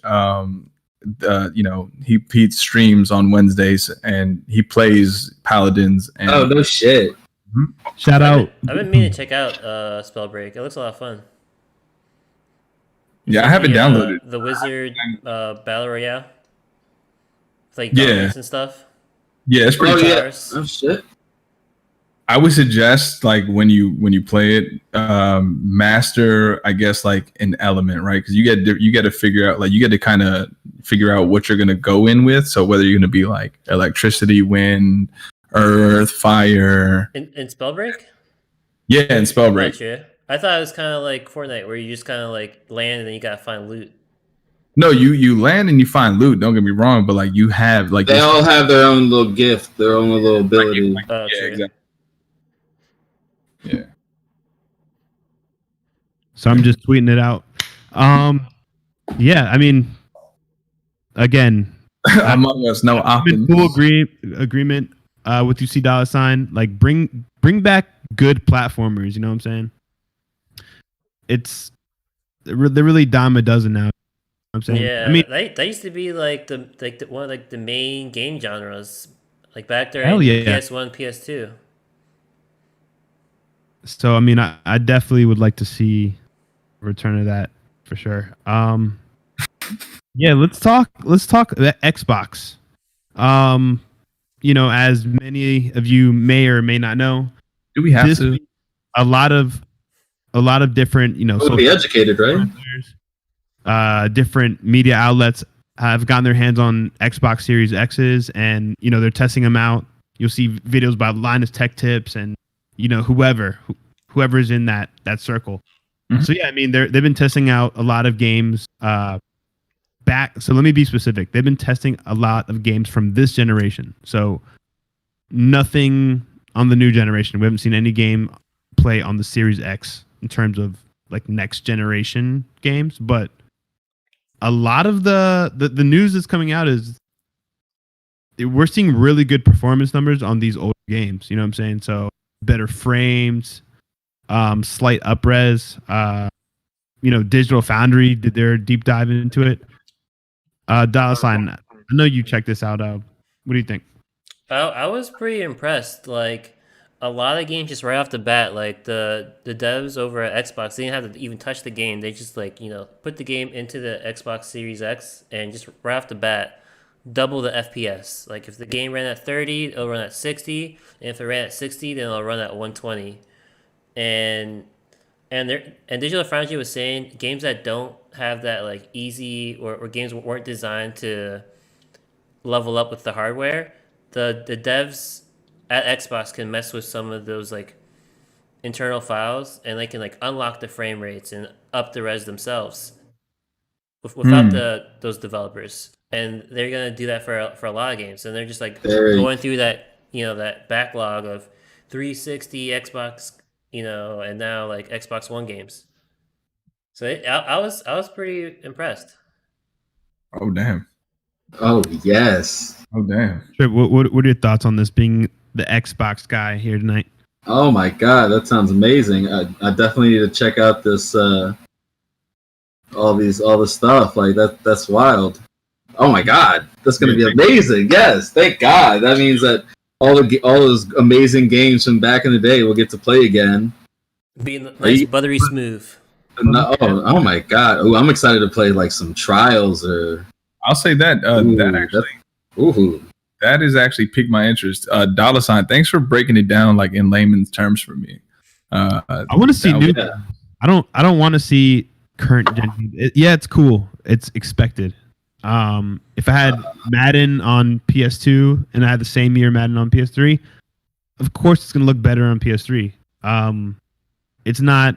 He streams on Wednesdays and he plays Paladins. And oh no shit! Shout out! I've been meaning to check out Spellbreak. It looks a lot of fun. Yeah, I haven't downloaded the Wizard Battle Royale, like and stuff. Yeah, it's pretty. Oh shit! I would suggest like when you play it, master, I guess, like an element, right? Because you get to figure out, like, you get to kind of figure out what you're gonna go in with. So whether you're gonna be like electricity, wind, earth, fire. In Spellbreak. Yeah, in Spellbreak. Gotcha. I thought it was kind of like Fortnite, where you just kind of like land and then you gotta find loot. No, you land and you find loot. Don't get me wrong, but like you have like they all have their own little gift, their own little ability. Yeah, exactly. Yeah. So I'm just tweeting it out. Yeah, I mean, again, Among Us, no options. Full agreement with you, $. Like bring back good platformers. You know what I'm saying? They're really dime a dozen now. I'm saying. Yeah, I mean, that used to be like one of the main game genres, like back there. PS1, PS2. So I mean, I definitely would like to see a return of that for sure. Yeah, let's talk the Xbox. As many of you may or may not know, do we have to? A lot of different, so be educated, right? Different media outlets have gotten their hands on Xbox Series X's, and they're testing them out. You'll see videos by Linus Tech Tips and whoever's in that circle. Mm-hmm. So yeah, I mean they've been testing out a lot of games back. So let me be specific. They've been testing a lot of games from this generation. So nothing on the new generation. We haven't seen any game play on the Series X in terms of like next generation games, but a lot of the news that's coming out is we're seeing really good performance numbers on these old games. You know what I'm saying? So better frames, slight up-res, Digital Foundry did their deep dive into it. $. I know you checked this out. What do you think? I was pretty impressed. Like a lot of games just right off the bat, like the devs over at Xbox, they didn't have to even touch the game. They just put the game into the Xbox Series X and just right off the bat double the FPS. Like if the game ran at 30, it'll run at 60, and if it ran at 60, then it'll run at 120. And Digital Foundry was saying games that don't have that like easy or games weren't designed to level up with the hardware, the devs at Xbox can mess with some of those like internal files, and they can like unlock the frame rates and up the res themselves without those developers. And they're gonna do that for a lot of games, and they're just like going through that that backlog of 360 Xbox, and now like Xbox One games. So I was pretty impressed. Oh damn! Oh yes! Oh damn! What are your thoughts on this being the Xbox guy here tonight? Oh my god, that sounds amazing! I definitely need to check out this all this stuff. Like that's wild. Oh my god, that's gonna be amazing! Yes, thank God. That means that all those amazing games from back in the day we'll get to play again. Being nice, buttery smooth. No, oh my god! Ooh, I'm excited to play like some trials or. I'll say that that is actually piqued my interest. Dollar sign, thanks for breaking it down like in layman's terms for me. I want to see new. Yeah. I don't want to see current gen. It's cool. It's expected. If I had Madden on PS2 and I had the same year Madden on PS3, of course it's gonna look better on PS3. It's not.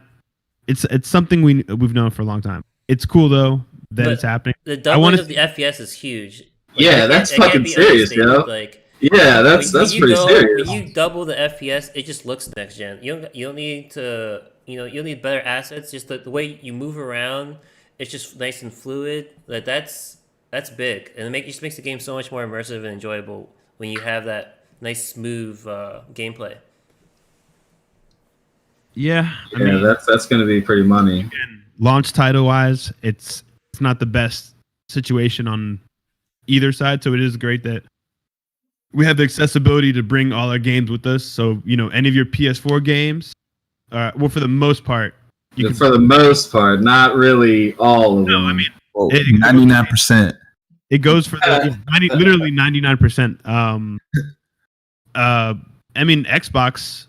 It's something we've known for a long time. It's cool though that it's happening. The doubling of the FPS is huge. Like, yeah, that's fucking serious, yo. Like, yeah, that's pretty serious. When you double the FPS, it just looks next gen. You don't need to, you don't need better assets. Just the way you move around, it's just nice and fluid. Like that's big, and it just makes the game so much more immersive and enjoyable when you have that nice smooth gameplay. Yeah, I mean, that's going to be pretty money. Again, launch title wise, it's not the best situation on either side, so it is great that we have the accessibility to bring all our games with us. So any of your PS4 games, well, for the most part, for the most part, not really all of them. No, I mean 99%. It goes for the literally 99%. I mean Xbox.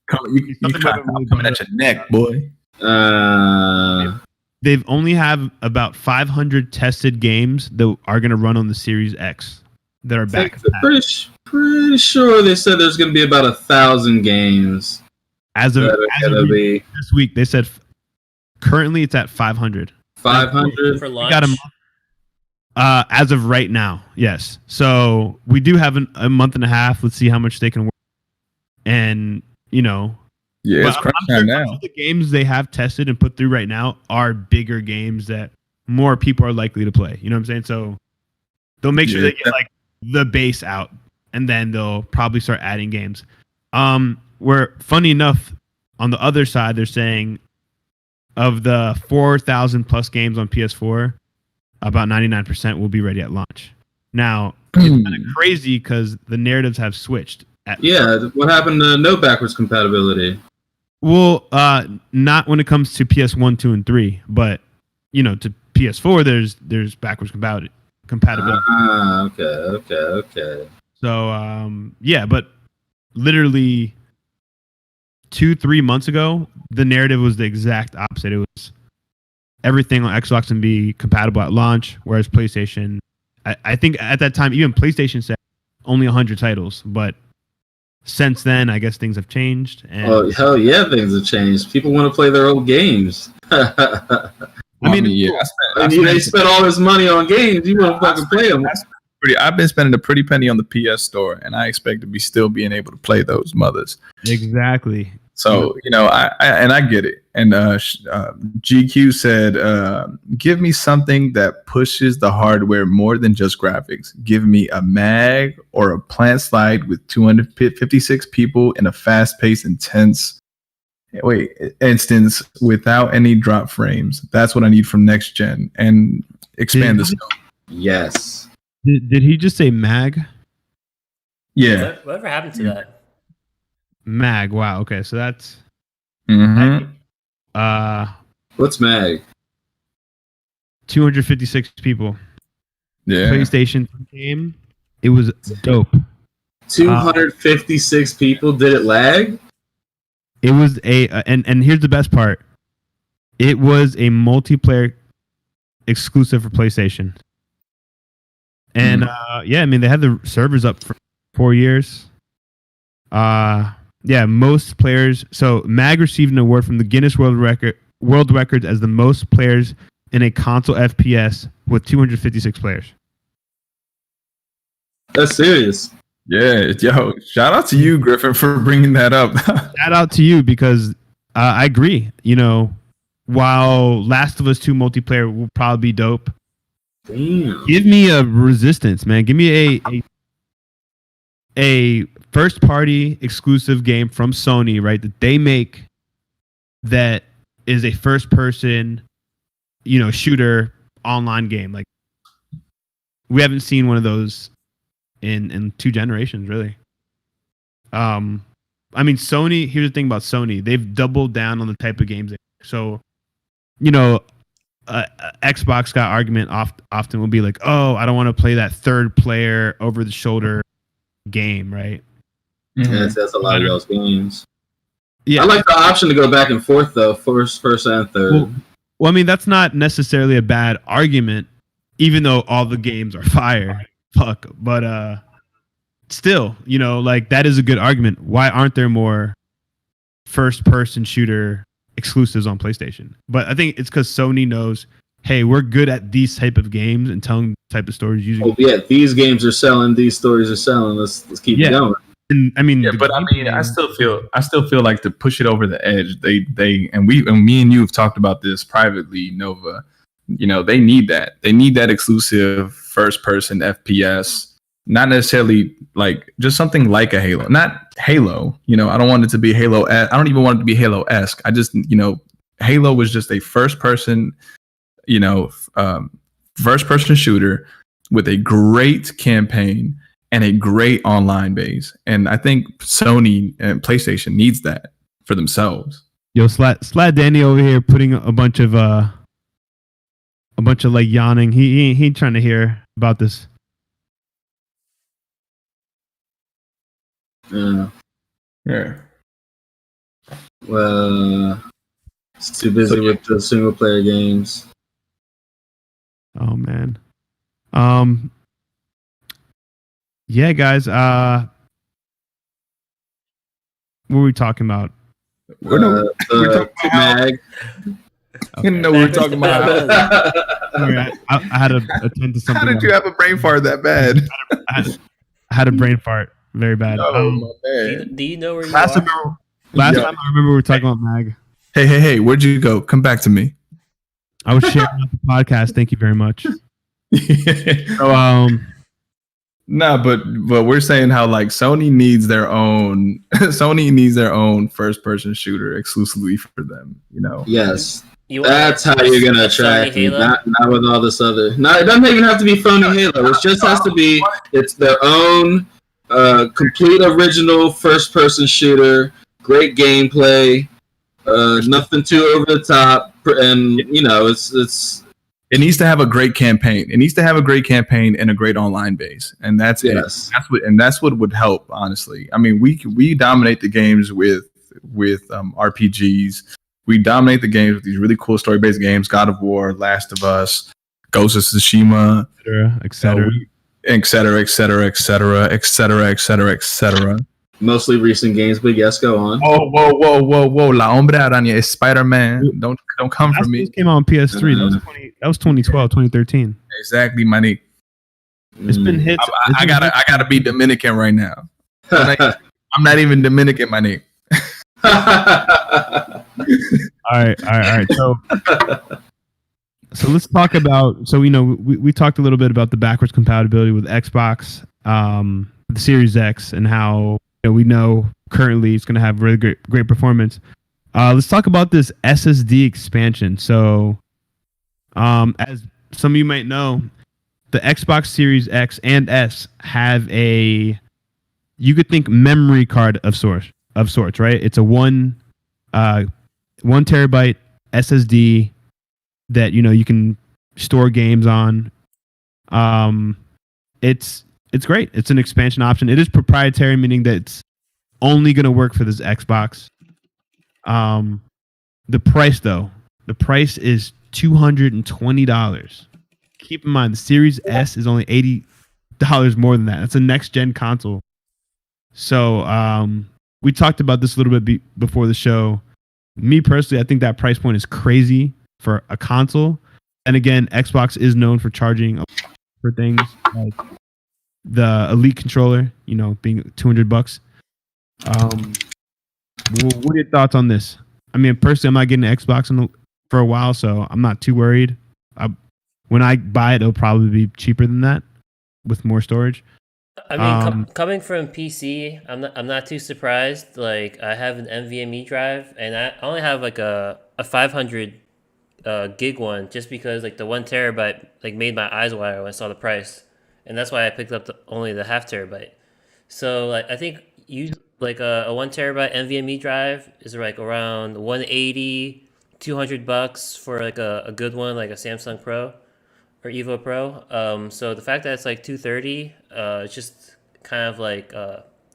Coming at your neck, boy. They've only have about 500 tested games that are going to run on the Series X that are back. Pretty sure they said there's going to be about 1,000 games. As of this week, they said currently it's at 500. 500 for launch. Got a month. As of right now, yes. So we do have a month and a half. Let's see how much they can work. And it's crunch time now. The games they have tested and put through right now are bigger games that more people are likely to play. You know what I'm saying? So they'll make sure they get like the base out, and then they'll probably start adding games. Where funny enough, on the other side, they're saying of the 4,000 plus games on PS4, about 99% will be ready at launch. Now it's kind of crazy because the narratives have switched. What happened to no backwards compatibility? Well, not when it comes to PS1, 2, and 3, but to PS4, there's backwards compatibility. Okay. So but literally 2-3 months ago, the narrative was the exact opposite. It was everything on Xbox can be compatible at launch, whereas PlayStation, I think at that time, even PlayStation said only 100 titles, but since then, I guess things have changed. And oh, hell yeah, things have changed. People want to play their old games. I mean, they spent all this money on games. You want to fucking play them. I've been spending a pretty penny on the PS Store, and I expect to be still being able to play those mothers. Exactly. So I get it. And GQ said, "Give me something that pushes the hardware more than just graphics. Give me a mag or a plant slide with 256 people in a fast-paced, intense instance without any drop frames. That's what I need from next gen. And expand the scope." Yes. Did he just say mag? Yeah. Whatever happened to that? Mag. Wow. Okay. So that's. Mm-hmm. What's mag? 256 people. Yeah. PlayStation game. It was dope. 256 people. Did it lag? It was and here's the best part. It was a multiplayer exclusive for PlayStation. And I mean they had the servers up for 4 years. Most players. So Mag received an award from the Guinness World Records as the most players in a console FPS with 256 players. That's serious. Yeah, shout out to you, Griffin, for bringing that up. Shout out to you because I agree. While Last of Us 2 multiplayer will probably be dope, damn. Give me a Resistance, man. Give me a first party exclusive game from Sony, right? That they make that is a first person, shooter online game. Like we haven't seen one of those in 2 generations, really. I mean, Sony. Here's the thing about Sony: they've doubled down on the type of games. So, Xbox got argument often will be like, "Oh, I don't want to play that third player over the shoulder game," right? Yes, that's a lot of those games. Yeah, I like the option to go back and forth though, first and third. Well, I mean, that's not necessarily a bad argument, even though all the games are fire. Fuck, but still, like that is a good argument. Why aren't there more first-person shooter exclusives on PlayStation? But I think it's because Sony knows, hey, we're good at these type of games and telling type of stories using. Oh yeah, these games are selling. These stories are selling. Let's keep it going. And I mean, I still feel like to push it over the edge. Me and you have talked about this privately, Nova. They need that. They need that exclusive first person FPS. Not necessarily like just something like a Halo, not Halo. I don't want it to be Halo. I don't even want it to be Halo-esque. I just, Halo was just a first person shooter with a great campaign and a great online base. And I think Sony and PlayStation needs that for themselves. Yo, Slad Danny over here putting a bunch of like yawning. He ain't trying to hear about this. Yeah. Yeah. Well, it's too busy with the single player games. Oh man. Yeah, guys. What were we talking about? We're talking Mag. we're talking about. Sorry, I had to attend to something. How did you have a brain fart that bad? I had a brain fart very bad. Oh my man. Do you know where you Last are? time I remember we were talking about Mag. Hey, where'd you go? Come back to me. I was sharing out the podcast. Thank you very much. So, No, but we're saying how like Sony needs their own first person shooter exclusively for them. Yes. You That's how you're gonna attract me. Not with all this other. No, it doesn't even have to be phony Halo. It just has to be. It's their own complete original first person shooter. Great gameplay. Nothing too over the top, and it's. It needs to have a great campaign. It needs to have a great campaign and a great online base, and that's it. That's what would help. Honestly, I mean, we dominate the games with RPGs. We dominate the games with these really cool story based games: God of War, Last of Us, Ghost of Tsushima, etc. Mostly recent games, but yes, go on. Whoa! La Hombre Araña is Spider-Man. Don't come for me. Came out on PS3. That was 2012, 2013. Exactly, Manny. It's been hits. I gotta be Dominican right now. I'm not even Dominican, Manny. All right. So let's talk about. So we talked a little bit about the backwards compatibility with Xbox, the Series X, and how we know currently it's going to have really great performance. Let's talk about this SSD expansion. So, as some of you might know, the Xbox Series X and S have you could think memory card of sorts, right? It's a 1 terabyte SSD that you can store games on. It's great. It's an expansion option. It is proprietary, meaning that it's only going to work for this Xbox. The price, though, is $220. Keep in mind, the Series S is only $80 more than that. It's a next-gen console. So we talked about this a little bit before the show. Me, personally, I think that price point is crazy for a console. And again, Xbox is known for charging for things like the Elite controller, being $200. What are your thoughts on this? I mean, personally, I'm not getting an Xbox for a while, so I'm not too worried. When I buy it, it'll probably be cheaper than that with more storage. I mean, coming from PC, I'm not too surprised. Like, I have an NVMe drive, and I only have like a 500 gig one, just because like the 1 terabyte like made my eyes water when I saw the price, and that's why I picked up only the half terabyte. So like, I think you like a 1 terabyte NVMe drive is like around 180, $200 for like a good one, like a Samsung Pro or Evo Pro. So the fact that it's like 230, it's just kind of like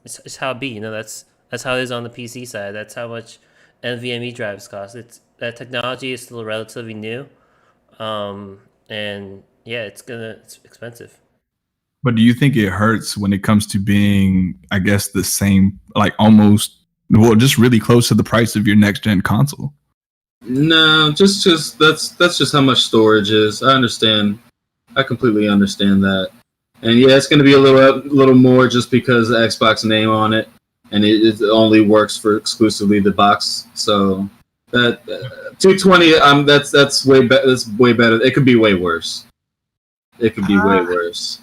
it's how it be. That's how it is on the PC side. That's how much NVMe drives cost. It's that technology is still relatively new, and yeah, it's expensive. But do you think it hurts when it comes to being, I guess, the same, like almost, well, just really close to the price of your next gen console? No, just that's just how much storage is. I understand. I completely understand that. And yeah, it's going to be a little more just because the Xbox name on it, and it only works for exclusively the box. So that 220, that's way better. That's way better. It could be way worse. It could be way worse.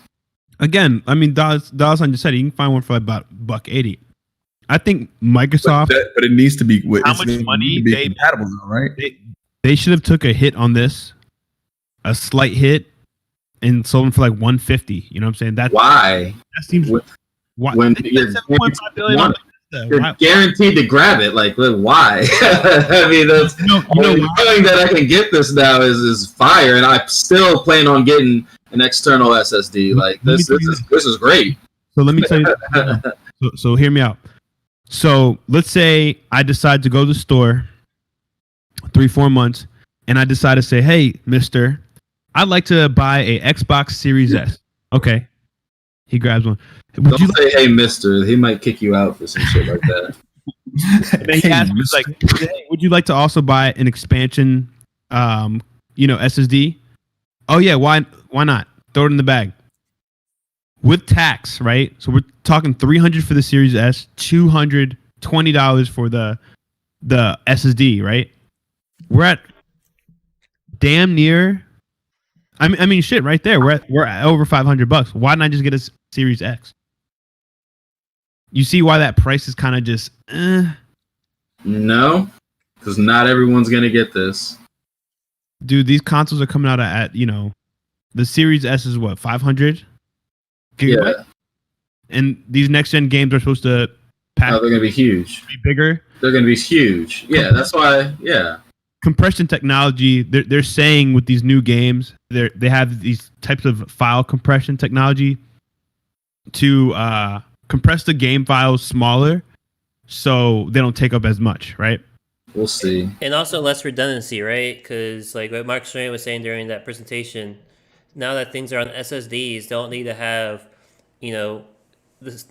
Again, I mean, Dawson just said you can find one for about $180. I think Microsoft, but it needs to be how much money they compatible, though, right? They should have took a hit on this, a slight hit, and sold them for like $150. You know what I'm saying? Why? That seems why when you're guaranteed to grab it. Like, why? I mean, that's knowing that I can get this now is fire, and I still plan on getting an external SSD. Like this is great. So let me tell you. So hear me out. So let's say I decide to go to the store 3-4 months, and I decide to say, "Hey, Mister, I'd like to buy a Xbox Series S." Okay, he grabs one. Don't say, "Hey, Mister." He might kick you out for some shit like that. And then he asks me, like, "Hey, would you like to also buy an expansion, SSD?" Oh yeah, why not? Throw it in the bag. With tax, right? So we're talking $300 for the Series S, $220 for the SSD, right? We're at damn near. I mean, shit, right there. We're at over $500. Why not just get a Series X? You see why that price is kind of just. No, because not everyone's gonna get this. Dude, these consoles are coming out at the Series S is what, 500 gigabyte? Yeah. And these next gen games are supposed to pack. Oh, they're gonna be huge. Be bigger. They're gonna be huge. Yeah, that's why. Yeah. Compression technology. They're saying with these new games, they have these types of file compression technology to compress the game files smaller, so they don't take up as much, right? We'll see. And also less redundancy, right? Because like what Mark Strain was saying during that presentation, now that things are on SSDs, they don't need to have, the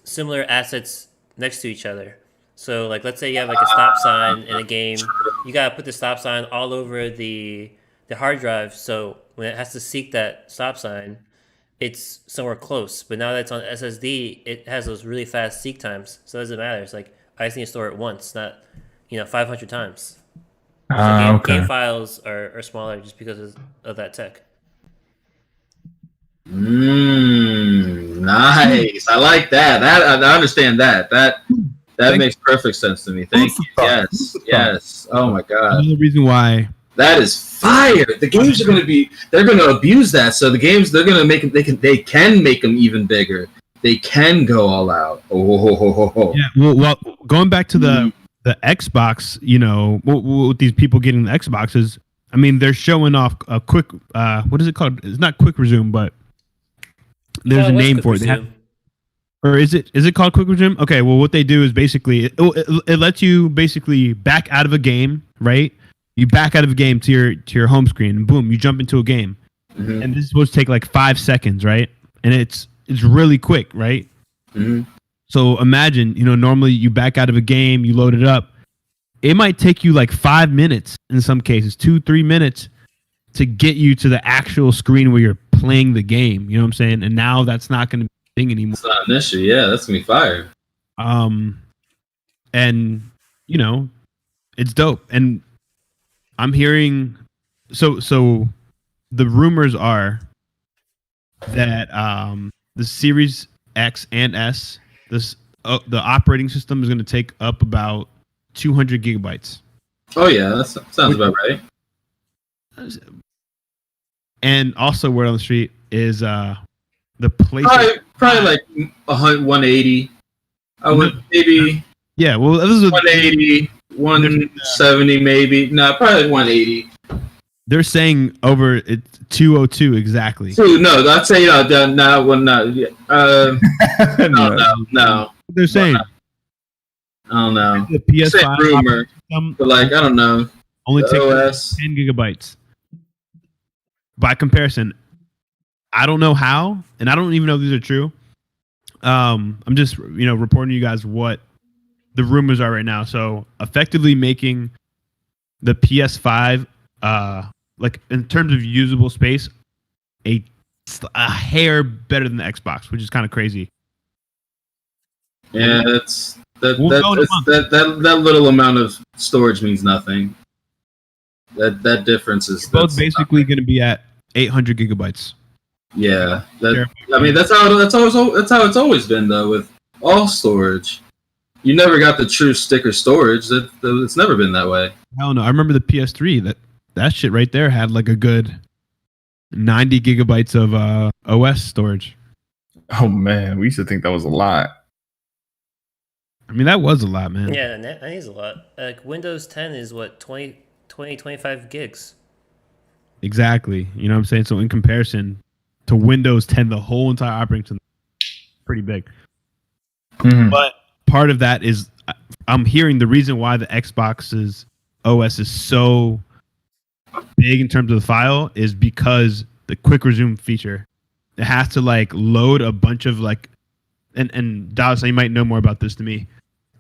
similar assets next to each other. So like, let's say you have like a stop sign in a game, you gotta put the stop sign all over the hard drive. So when it has to seek that stop sign, it's somewhere close. But now that it's on SSD, it has those really fast seek times. So it doesn't matter. It's like I just need to store it once, not 500 times. So game files are smaller just because of that tech. Nice. I like that. I understand that. That makes perfect sense to me. Thank you. Yes. Oh my god. Another reason why that is fire. The games they're going to abuse that. So the games they're going to make them. They can make them even bigger. They can go all out. Oh. Yeah. Well, going back to the Xbox, with these people getting the Xboxes, I mean, they're showing off a quick. What is it called? It's not quick resume, but there's a name for it. Or is it called quick resume? Okay. Well, what they do is basically it lets you basically back out of a game, right? You back out of a game to your home screen, and boom, you jump into a game. Mm-hmm. And this is supposed to take like 5 seconds, right? And it's really quick, right? Mm-hmm. So imagine, normally you back out of a game, you load it up. It might take you like 5 minutes in some cases, 2-3 minutes to get you to the actual screen where you're playing the game. You know what I'm saying? And now that's not going to be a thing anymore. It's not an issue. Yeah, that's going to be fire. And, it's dope. And I'm hearing, so the rumors are that the Series X and S, the operating system is going to take up about 200 gigabytes. Oh yeah, that sounds about right. And also, word on the street is the PlayStation. Probably like 180. I would maybe Yeah, well, this is 180, 170 maybe. No, probably 180. they're saying over it's 202 exactly. No, I'd say no. No. They're saying I don't know. the It's a PS5 rumor, but like I don't know. only The takes OS. 10 gigabytes. By comparison, I don't know how, and I don't even know if these are true. I'm just reporting to you guys what the rumors are right now. So effectively making the PS5 like in terms of usable space a hair better than the Xbox, which is kind of crazy. Yeah, that little amount of storage means nothing. That difference is Both basically going to be at 800 gigabytes. Yeah, I mean that's how it's always been though with all storage. You never got the true sticker storage. It's never been that way. Hell no! I remember the PS3 that shit right there had like a good 90 gigabytes of OS storage. Oh man, we used to think that was a lot. I mean, that was a lot, man. Yeah, that is a lot. Like Windows 10 is what 25 gigs. Exactly. You know what I'm saying? So in comparison to Windows 10, the whole entire operating system pretty big. Mm-hmm. But part of that is I'm hearing the reason why the Xbox's OS is so big in terms of the file is because the quick resume feature. It has to like load a bunch of like and Dallas, you might know more about this than me.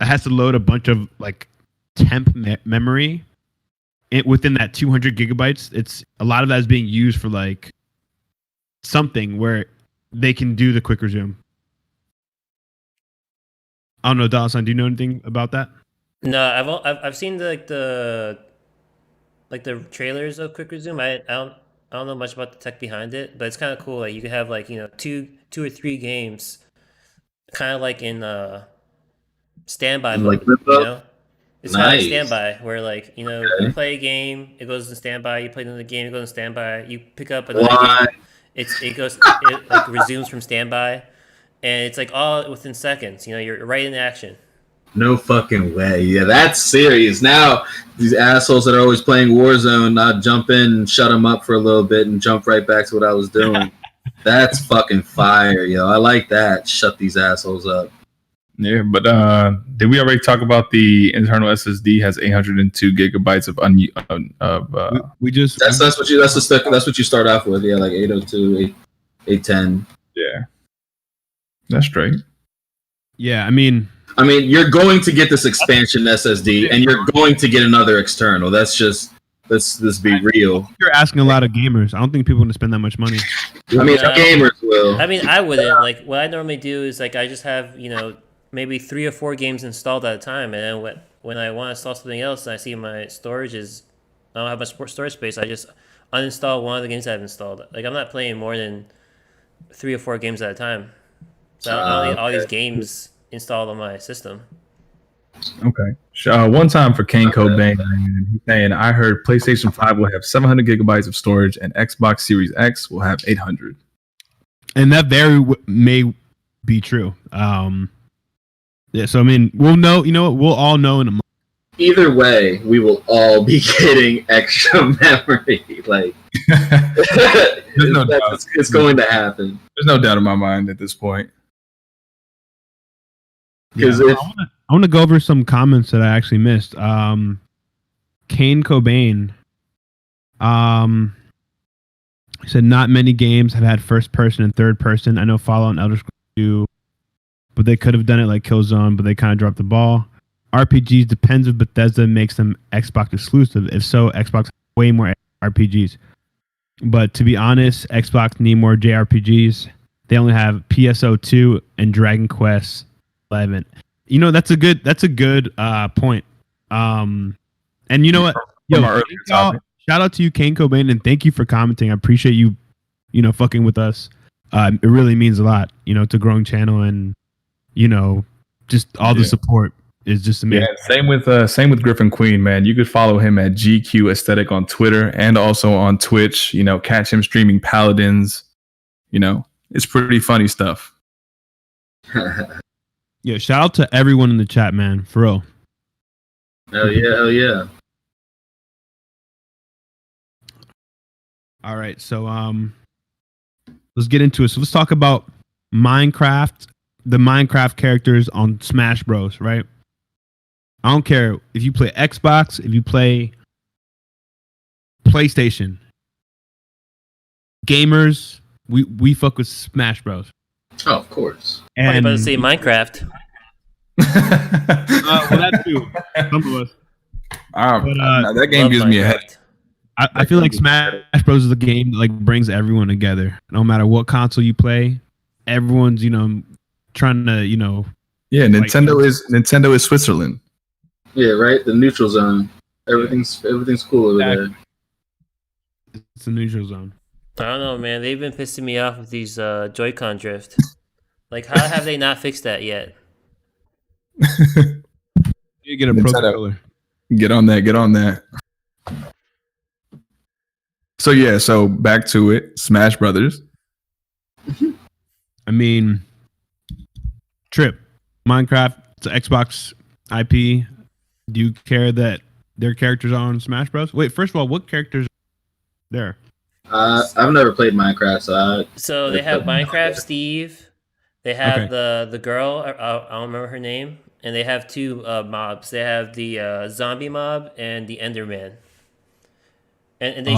It has to load a bunch of like temp memory within that 200 gigabytes. It's a lot of that is being used for like something where they can do the quick resume. I don't know, Dallas, do you know anything about that? No, I've seen the trailers of quick resume. I don't know much about the tech behind it, but it's kind of cool. Like you could have like two or three games, kind of like in standby mode. It's kind of like standby where like you play a game, it goes in standby. You play another game, it goes in standby. You pick up another game, it like resumes from standby, and it's like all within seconds. You're right in action. No fucking way. Yeah, that's serious. Now, these assholes that are always playing Warzone, I'd jump in and shut them up for a little bit and jump right back to what I was doing. That's fucking fire, yo. I like that. Shut these assholes up. Yeah, but did we already talk about the internal SSD has 802 gigabytes of we just that's what you start off with. Yeah, like 802, 810. Yeah. That's straight. Yeah, I mean, you're going to get this expansion SSD, and you're going to get another external. Let's be real. You're asking a lot of gamers. I don't think people are going to spend that much money. Gamers will. I wouldn't. Like, what I normally do is, like, I just have, maybe 3 or 4 games installed at a time, and then when I want to install something else, and I see my storage I don't have much storage space, I just uninstall one of the games I've installed. Like, I'm not playing more than 3 or 4 games at a time. So I don't need all these games installed on my system. Okay. One time for Kane Cobain, he's saying, I heard PlayStation 5 will have 700 gigabytes of storage and Xbox Series X will have 800. And that may be true. Yeah, so I mean, we'll know, we'll all know in a month. Either way, we will all be getting extra memory. Like, There's no doubt. It's going to happen. There's no doubt in my mind at this point. Because I want to go over some comments that I actually missed. Kane Cobain he said not many games have had first person and third person. I know Fallout and Elder Scrolls do, but they could have done it like Killzone, but they kind of dropped the ball. RPGs depends if Bethesda makes them Xbox exclusive. If so, Xbox has way more RPGs. But to be honest, Xbox need more JRPGs. They only have PSO2 and Dragon Quest 11. That's a good point. And you know what? Shout out to you, Kane Cobain, and thank you for commenting. I appreciate you, fucking with us. It really means a lot, to a growing channel, and just all the support is just amazing. Yeah, same with Griffin Queen, man. You could follow him at GQ Aesthetic on Twitter and also on Twitch. Catch him streaming Paladins. It's pretty funny stuff. Yeah, shout out to everyone in the chat, man. For real. Hell yeah, hell yeah. All right, so let's get into it. So let's talk about Minecraft, the Minecraft characters on Smash Bros, right? I don't care if you play Xbox, if you play PlayStation. Gamers, we fuck with Smash Bros. Oh, of course. I'm And about to say Minecraft. well, that too. Some of us. That game Love gives me a headache. Minecraft. I feel like Smash Bros is a game that like brings everyone together. No matter what console you play, everyone's trying to Yeah, Nintendo is Switzerland. Yeah, right. The neutral zone. Everything's cool over there. It's a neutral zone. I don't know, man. They've been pissing me off with these Joy-Con drift. Like, how have they not fixed that yet? You get a pro controller. Get on that. So back to it. Smash Brothers. I mean, Trip, Minecraft, it's an Xbox IP. Do you care that their characters are on Smash Bros? Wait, first of all, what characters are there? I've never played Minecraft, So they have Minecraft Steve. They have the girl. I don't remember her name. And they have two mobs. They have the zombie mob and the Enderman. And they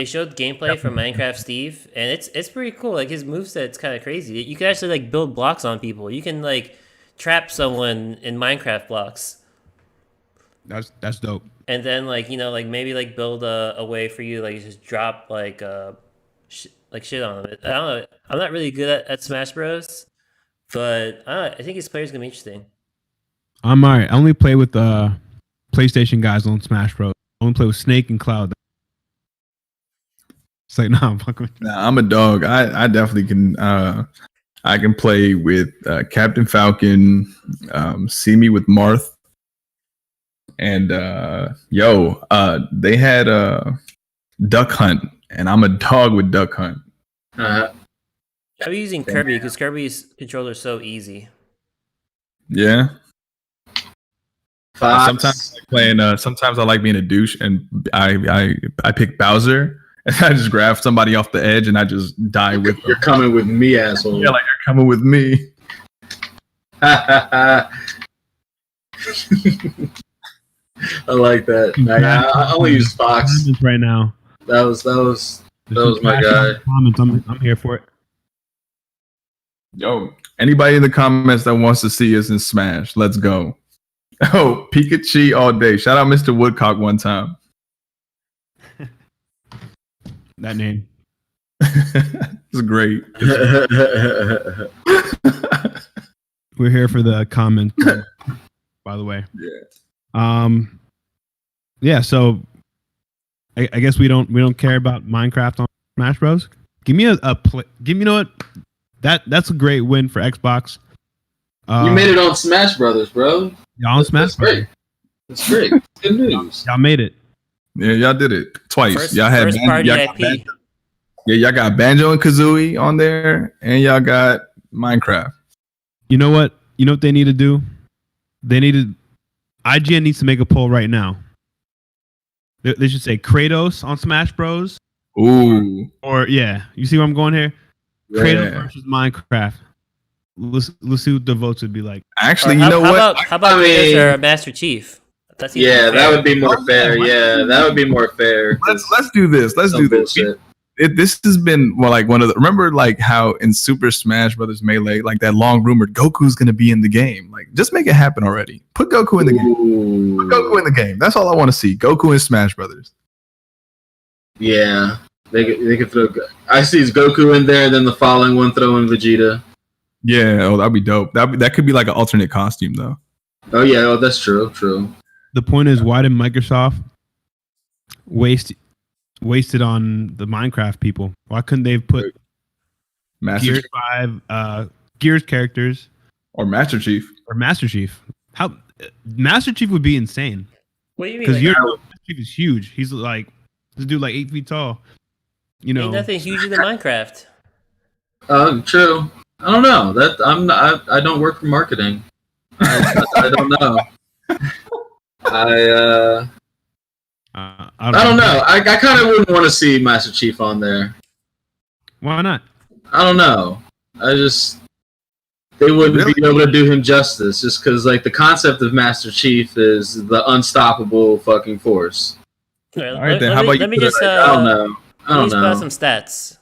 showed gameplay from Minecraft Steve, and it's pretty cool. Like his moveset's kind of crazy. You can actually like build blocks on people. You can like trap someone in Minecraft blocks. That's dope. And then like maybe like build a way for you to, like just drop like shit on them. I don't know. I'm not really good at Smash Bros, but I think his player's gonna be interesting. I'm alright. I only play with PlayStation guys on Smash Bros. I only play with Snake and Cloud. It's like, nah, fuck with. Nah, I'm a dog. I definitely can. I can play with Captain Falcon. See me with Marth. And they had Duck Hunt, and I'm a dog with Duck Hunt. I'm using Kirby because Kirby's controller is so easy. Yeah. Sometimes Sometimes I like being a douche, and I pick Bowser, and I just grab somebody off the edge, and I just die with them. You're coming with me, asshole. Yeah, like you're coming with me. I like that. I only use Fox right now. That was my guy. Comments. I'm here for it. Yo, anybody in the comments that wants to see us in Smash, let's go. Oh, Pikachu all day. Shout out Mr. Woodcock one time. That name. It's great. We're here for the comment, by the way. Yeah. Yeah. So, I guess we don't care about Minecraft on Smash Bros. Give me give me, you know what? That's a great win for Xbox. You made it on Smash Brothers, bro. Y'all on Smash Bros. Great. That's great. Good news. Y'all made it. Yeah, y'all did it twice. Y'all got Banjo and Kazooie on there, and y'all got Minecraft. You know what? You know what they need to do? IGN needs to make a poll right now. They should say Kratos on Smash Bros. Ooh. Or yeah, you see where I'm going here? Yeah. Kratos versus Minecraft. Let's see what the votes would be like. Actually, how what? How about Kratos or Master Chief? That would be more fair. Yeah, that would be more fair. Let's do this. Let's do this. This has been like one of the. Remember, like how in Super Smash Brothers Melee, like that long rumored Goku's gonna be in the game. Like, just make it happen already. Put Goku in the game. Put Goku in the game. That's all I want to see. Goku in Smash Brothers. Yeah, they could throw. I see Goku in there. Then the following one, throw in Vegeta. Yeah, that'd be dope. That could be like an alternate costume though. Oh yeah, that's true. True. The point is, why did Microsoft waste it on the Minecraft people? Why couldn't they have put Gears 5 Gears characters or Master Chief? How Master Chief would be insane. What do you mean? Because Master Chief is huge. He's like this dude like 8 feet tall. You know, ain't nothing huger than Minecraft. True. I don't know. I don't work for marketing. I don't know. I don't know. I kind of wouldn't want to see Master Chief on there. Why not? I don't know. They wouldn't be able to do him justice just because, like, the concept of Master Chief is the unstoppable fucking force. All right, then. How about let me you put just it I don't know. I don't put out know. some stats.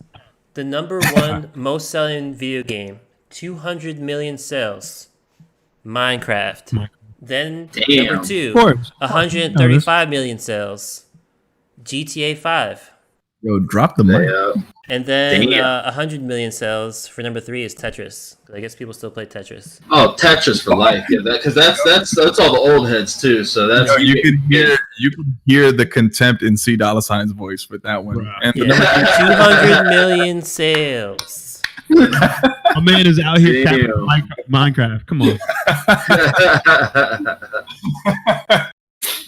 The number one most selling video game, 200 million sales, Minecraft. Then Damn. number two, Of course. 135 million sales, GTA 5. Yo, drop the mic. Yeah. And then Damn. 100 million sales for number 3 is Tetris. I guess people still play Tetris. Oh, Tetris for life. Yeah, because that's all the old heads too. So that's Yo, you can hear the contempt in C Dollar Sign's voice with that one. Bruh. And the Yeah, 200 million sales. A man is out here Damn. tapping Minecraft. Come on.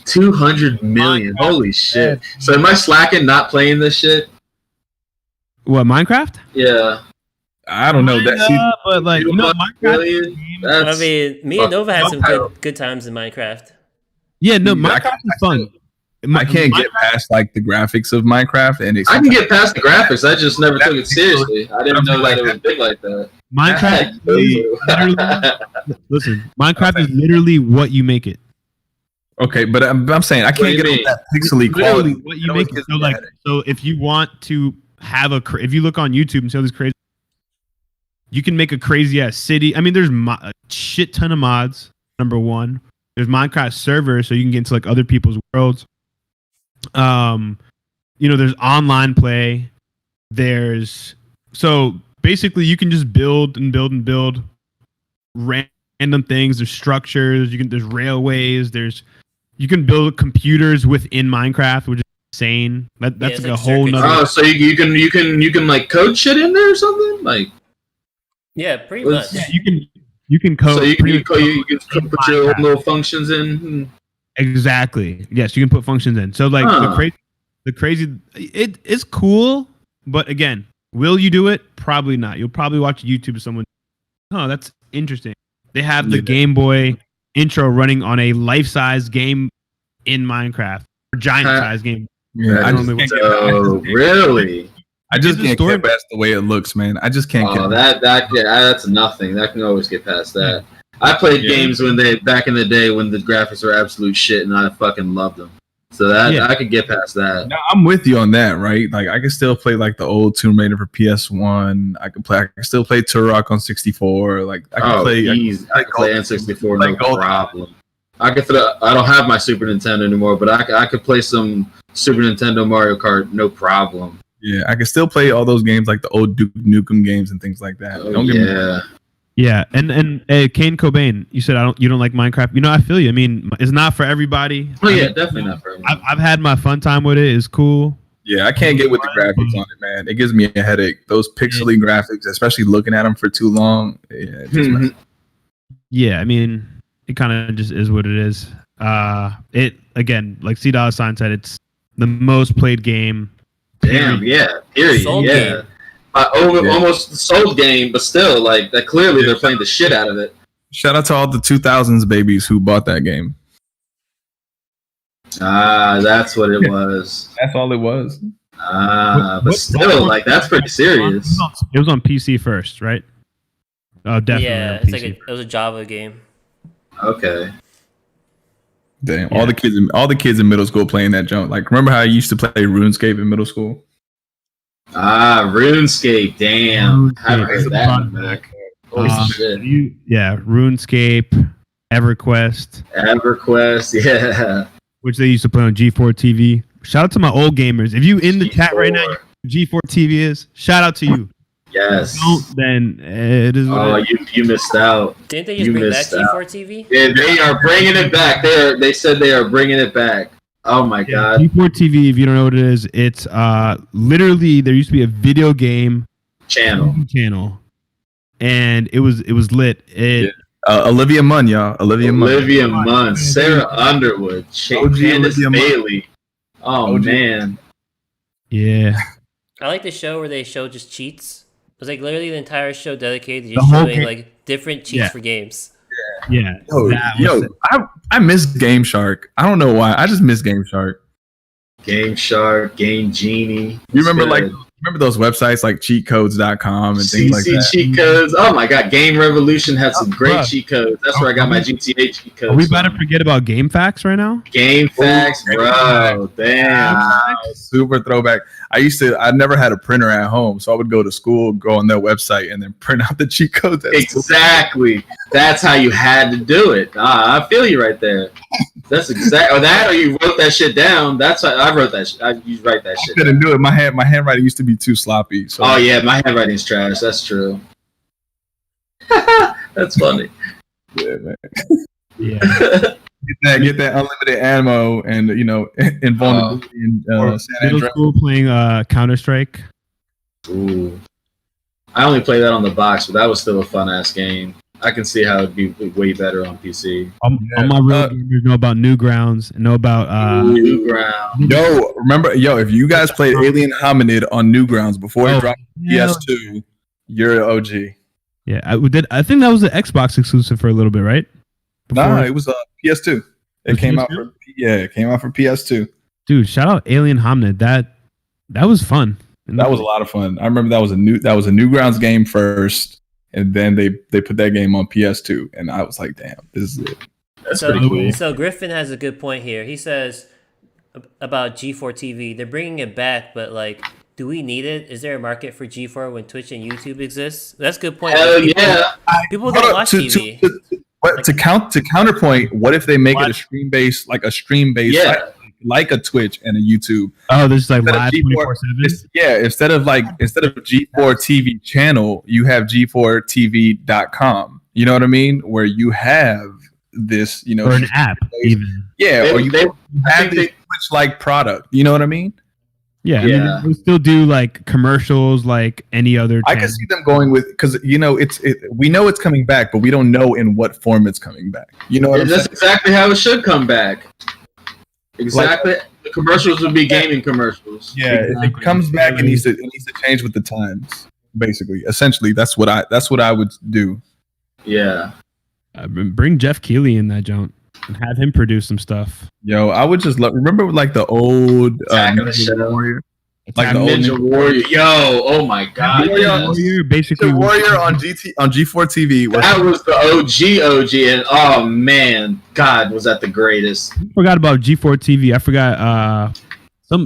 200 million. Holy shit. So am I slacking not playing this shit? What, Minecraft? Yeah. I don't know that. But like, you know, Minecraft. Million? I mean, me and Nova had some fuck. good times in Minecraft. Yeah, no, Dude, I Minecraft is fun. I can't get past like the graphics of Minecraft, and I can get past the graphics. I just never took it seriously. I didn't know that it was big like that. Minecraft. Literally, listen, Minecraft is literally what you make it. Okay, but I'm saying I What do can't you get on mean? that pixely Literally quality. what you make it. So like, so if you want to have if you look on YouTube and see all these crazy, you can make a crazy ass city. I mean, there's a shit ton of mods. Number one, there's Minecraft servers, so you can get into like other people's worlds. You know, there's online play. There's so basically you can just build and build and build random things. There's structures. There's railways. You can build computers within Minecraft, which is insane. That's it's like a like whole circuits. nother. Oh, so you can like code shit in there or something? Like, Yeah, pretty Let's- much. Yeah, you can code. so you pretty much can put your own little functions in. Exactly. Yes, you can put functions in. So like the crazy, it's cool, but again, will you do it? Probably not. You'll probably watch YouTube of someone. Oh, that's interesting. They have the Game Boy intro running on a life-size game in Minecraft, or giant-size game. Yeah, I just normally can't Oh, really? I just It's a can't story. get past the way it looks, man. I just can't Oh, get that's nothing. That can always get past that. I played games back in the day when the graphics were absolute shit, and I fucking loved them. So that I could get past that. No, I'm with you on that, right? Like I can still play like the old Tomb Raider for PS1. I can still play Turok on 64. Like I can play easy. I can play N64 like no problem. I don't have my Super Nintendo anymore, but I could play some Super Nintendo Mario Kart no problem. Yeah, I can still play all those games like the old Duke Nukem games and things like that. Oh, Don't get me yeah. Yeah, and Kane Cobain, you said you don't like Minecraft. You know, I feel you. I mean, it's not for everybody. Oh yeah, I mean, definitely not for everyone. I've had my fun time with it. It's cool. Yeah, I can't get with the graphics on it, man. It gives me a headache. Those pixely graphics, especially looking at them for too long. Yeah, it just messes. Yeah, I mean, it kind of just is what it is. It again, like C Dollar Sign said, it's the most played game. Damn, yeah, period, Sold yeah. game. Almost sold game, but still, like that. Clearly, they're playing the shit out of it. Shout out to all the 2000s babies who bought that game. Ah, that's what it was. That's all it was. But still, like that's pretty serious. It was on PC first, right? Oh, definitely. Yeah, on it's PC like it was a Java game. Okay. Damn, Yeah. all the kids in middle school playing that junk. Like, remember how I used to play RuneScape in middle school? RuneScape. Damn, I haven't heard that in a Fun. minute. Holy shit. RuneScape, EverQuest, EverQuest. Yeah. which they used to play on G4 TV. Shout out to my old gamers. If you in the chat right now, G4 TV is. Shout out to you. Yes. Don't, then it is. Oh, you missed out. Didn't they just You bring back missed out. G4 TV? Yeah, they are bringing it back. They said they are bringing it back. Oh my god. G4 TV. If you don't know what it is, it's literally there used to be a video game Channel. and it was lit. Olivia Munn, y'all. Olivia Munn, Sarah Underwood, Candace Olivia Munn. Bailey. Oh OG. man. Yeah. I like the show where they show just cheats. It was like literally the entire show dedicated to The just whole showing game. like different cheats Yeah. for games. Yeah. I miss Game Shark. I don't know why. I just miss Game Shark. Game Shark, Game Genie. You remember those websites like cheatcodes.com and things like that? cheat codes. Oh my god, Game Revolution had some great cheat codes. That's where I got my GTA cheat codes. Are we about to forget about Game Facts right now? Game Facts, bro. Damn. Super throwback. I never had a printer at home, so I would go to school, go on their website, and then print out the cheat codes. Exactly. That's how you had to do it. I feel you right there. That's exactly that, or you wrote that shit down. That's how I wrote that shit. You write that shit. I couldn't do it. My handwriting used to be too sloppy. So. Oh yeah, my handwriting's trash. That's true. That's funny. Yeah, man. Yeah. Get that unlimited ammo and invulnerability in San Middle school playing Counter-Strike. Ooh. I only played that on the box, but that was still a fun ass game. I can see how it'd be way better on PC. All my real gamers know about Newgrounds and know about Newgrounds. If you guys played Alien Hominid on Newgrounds before it dropped PS2, you're an OG. Yeah, I think that was an Xbox exclusive for a little bit, right? Nah, it was PS2. It came out for PS2. Dude, shout out Alien Hominid. That was fun. That was a lot of fun. I remember that was a Newgrounds game first. And then they put that game on PS2, and I was like, "Damn, this is it." That's pretty cool. So Griffin has a good point here. He says about G4 TV, they're bringing it back, but like, do we need it? Is there a market for G4 when Twitch and YouTube exists? That's a good point. Hell People don't watch TV. To counterpoint, what if they make it a stream based site, like a Twitch and a YouTube? Oh, there's like live 24/7. Yeah, instead of G4 TV channel, you have G4TV.com. You know what I mean? Where you have this, or an app even. Yeah, or you have this Twitch-like product. You know what I mean? Yeah, I mean, we still do like commercials like any other channel. I can see them going with, because we know it's coming back, but we don't know in what form it's coming back. You know what I'm saying? That's exactly how it should come back. Exactly. The commercials would be gaming commercials. Yeah, exactly. If it comes back, it needs to change with the times. Basically, essentially, that's what I would do. Yeah. Bring Jeff Keighley in that joint and have him produce some stuff. Yo, I would just remember like the old Ninja Warrior. Like the Ninja Warrior. Yo, oh my god. Warrior basically Warrior on G4 TV. That was the OG, and oh man, God, was that the greatest. I forgot about G4 TV. I forgot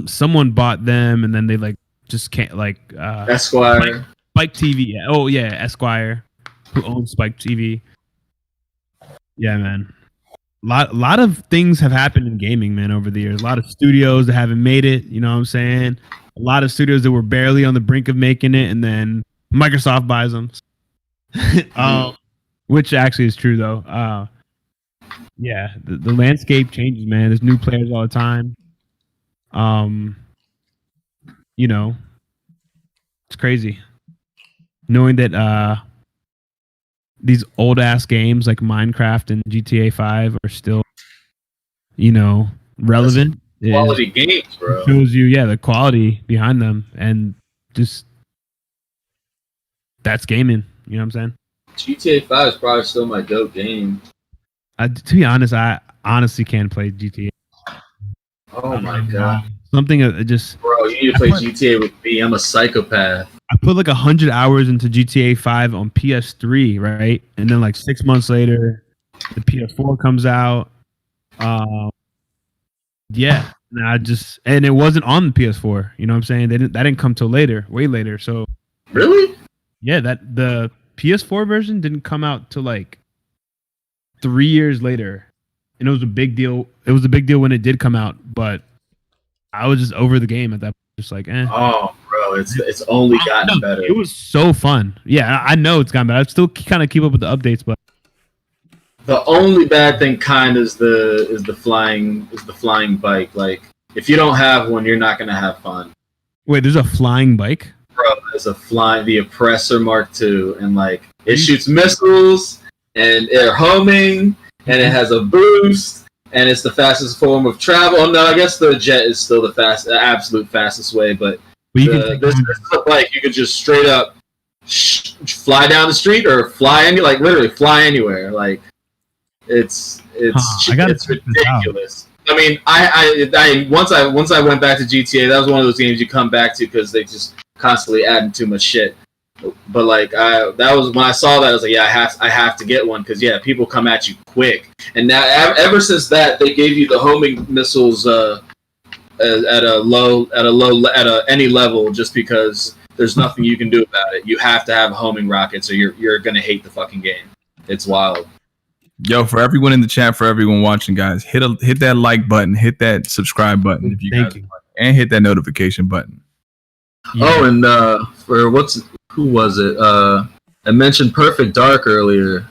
someone bought them and then they like just can't Esquire. Spike TV. Yeah. Oh yeah, Esquire, who owns Spike TV. Yeah, man. Lot of things have happened in gaming, man, over the years. A lot of studios that haven't made it, you know what I'm saying? A lot of studios that were barely on the brink of making it, and then Microsoft buys them. Which actually is true, though. Yeah, the landscape changes, man. There's new players all the time. It's crazy. Knowing that these old ass games like Minecraft and GTA 5 are still, relevant. Quality games, bro. Shows you, the quality behind them, and just that's gaming. You know what I'm saying? GTA 5 is probably still my GOAT game. To be honest, I honestly can't play GTA. Oh my god! Something just. Bro, you need to play GTA with me. I'm a psychopath. I put like 100 hours into GTA 5 on PS3, right? And then like 6 months later, the PS4 comes out. And it wasn't on the PS4. You know what I'm saying? That didn't come till later, way later. So really, that the PS4 version didn't come out till like 3 years later, and it was a big deal. It was a big deal when it did come out, but I was just over the game at that point, just like, eh. Oh, bro, it's only gotten better. It was so fun. Yeah, I know it's gotten better. I still kind of keep up with the updates, but the only bad thing kind is the flying bike. Like, if you don't have one, you're not gonna have fun. Wait, there's a flying bike? Bro, there's the Oppressor Mark II, and like it shoots missiles and they're homing, and it has a boost, and it's the fastest form of travel. Oh no, I guess the jet is still the absolute fastest way, but this is a bike you could just straight up fly down the street or literally fly anywhere. Like, It's ridiculous. I mean, I once I went back to GTA, that was one of those games you come back to because they just constantly adding too much shit. But like, that was when I saw that, I was like, yeah, I have to get one because people come at you quick. And now, ever since that, they gave you the homing missiles at any level, just because there's nothing you can do about it. You have to have homing rockets, or you're gonna hate the fucking game. It's wild. Yo, for everyone in the chat, for everyone watching, guys, hit that like button, hit that subscribe button if you guys, and hit that notification button. Yeah. Oh, and who was it? I mentioned Perfect Dark earlier.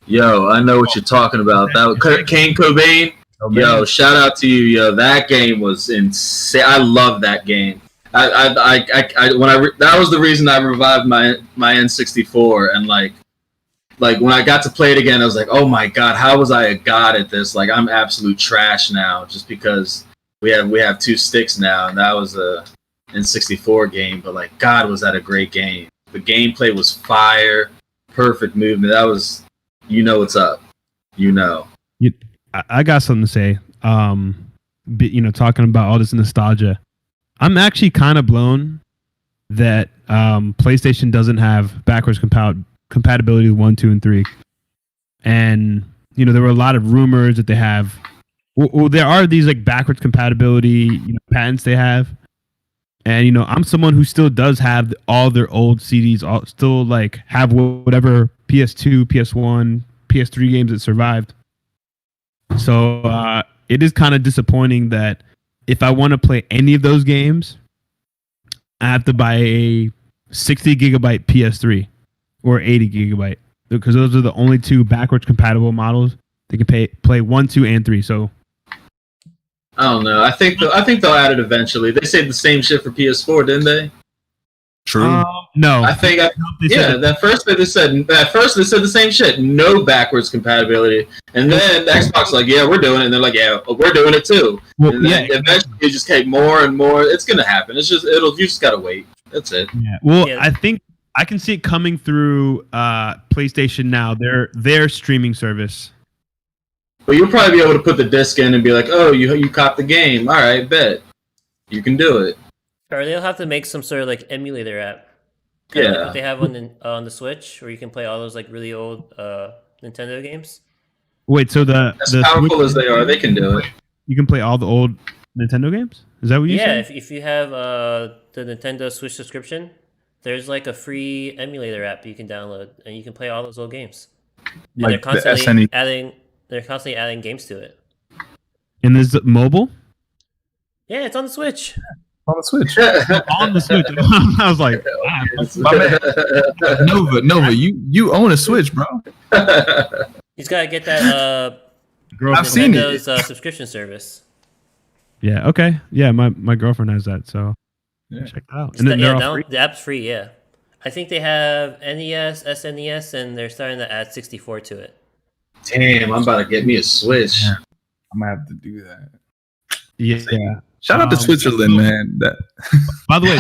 Yo, I know what you're talking about. That was Kane Cobain. Yo, shout out to you. Yo, that game was insane. I love that game. That was the reason I revived my N64, and like when I got to play it again, I was like, oh my god, how was I a god at this? Like, I'm absolute trash now just because we have two sticks now, and that was a N64 game. But like, god, was that a great game. The gameplay was fire, perfect movement. That was, what's up. I got something to say. Talking about all this nostalgia, I'm actually kind of blown that PlayStation doesn't have backwards compatibility with 1, 2, and 3. And there were a lot of rumors that they have. Well, there are these like backwards compatibility patents they have. And I'm someone who still does have all their old CDs, still like have whatever PS2, PS1, PS3 games that survived. So it is kind of disappointing that if I want to play any of those games, I have to buy a 60 gigabyte PS3 or 80 gigabyte, because those are the only two backwards compatible models that can play 1, 2, and 3. So I don't know. I think they'll add it eventually. They said the same shit for PS4, didn't they? True. No. At first they said the same shit. No backwards compatibility. And then Xbox like, yeah, we're doing it. And they're like, yeah, we're doing it too. Well, and then eventually it just take more and more. It's gonna happen. You just gotta wait. That's it. Yeah. Well, I think I can see it coming through PlayStation Now, their streaming service. But you'll probably be able to put the disc in and be like, oh, you caught the game. All right, bet. You can do it. Or they'll have to make some sort of like emulator app. Yeah. Like what they have on the Switch, where you can play all those like really old Nintendo games. Wait, so as powerful Switch, as they are, they can do it. You can play all the old Nintendo games? Is that what you said? Yeah, if you have the Nintendo Switch subscription, there's like a free emulator app you can download, and you can play all those old games. And like they're constantly adding games to it. And is it mobile? Yeah, it's on the Switch. On the Switch. On the Switch. I was like, wow. Nova, you own a Switch, bro. He's got to get that I've seen it. Subscription service. Yeah, okay. Yeah, my girlfriend has that, so check that out. And the app's free, yeah. I think they have NES, SNES, and they're starting to add 64 to it. Damn, I'm about to get me a Switch. Yeah. I'm going to have to do that. Yeah. Shout out to Switzerland, man. By the way,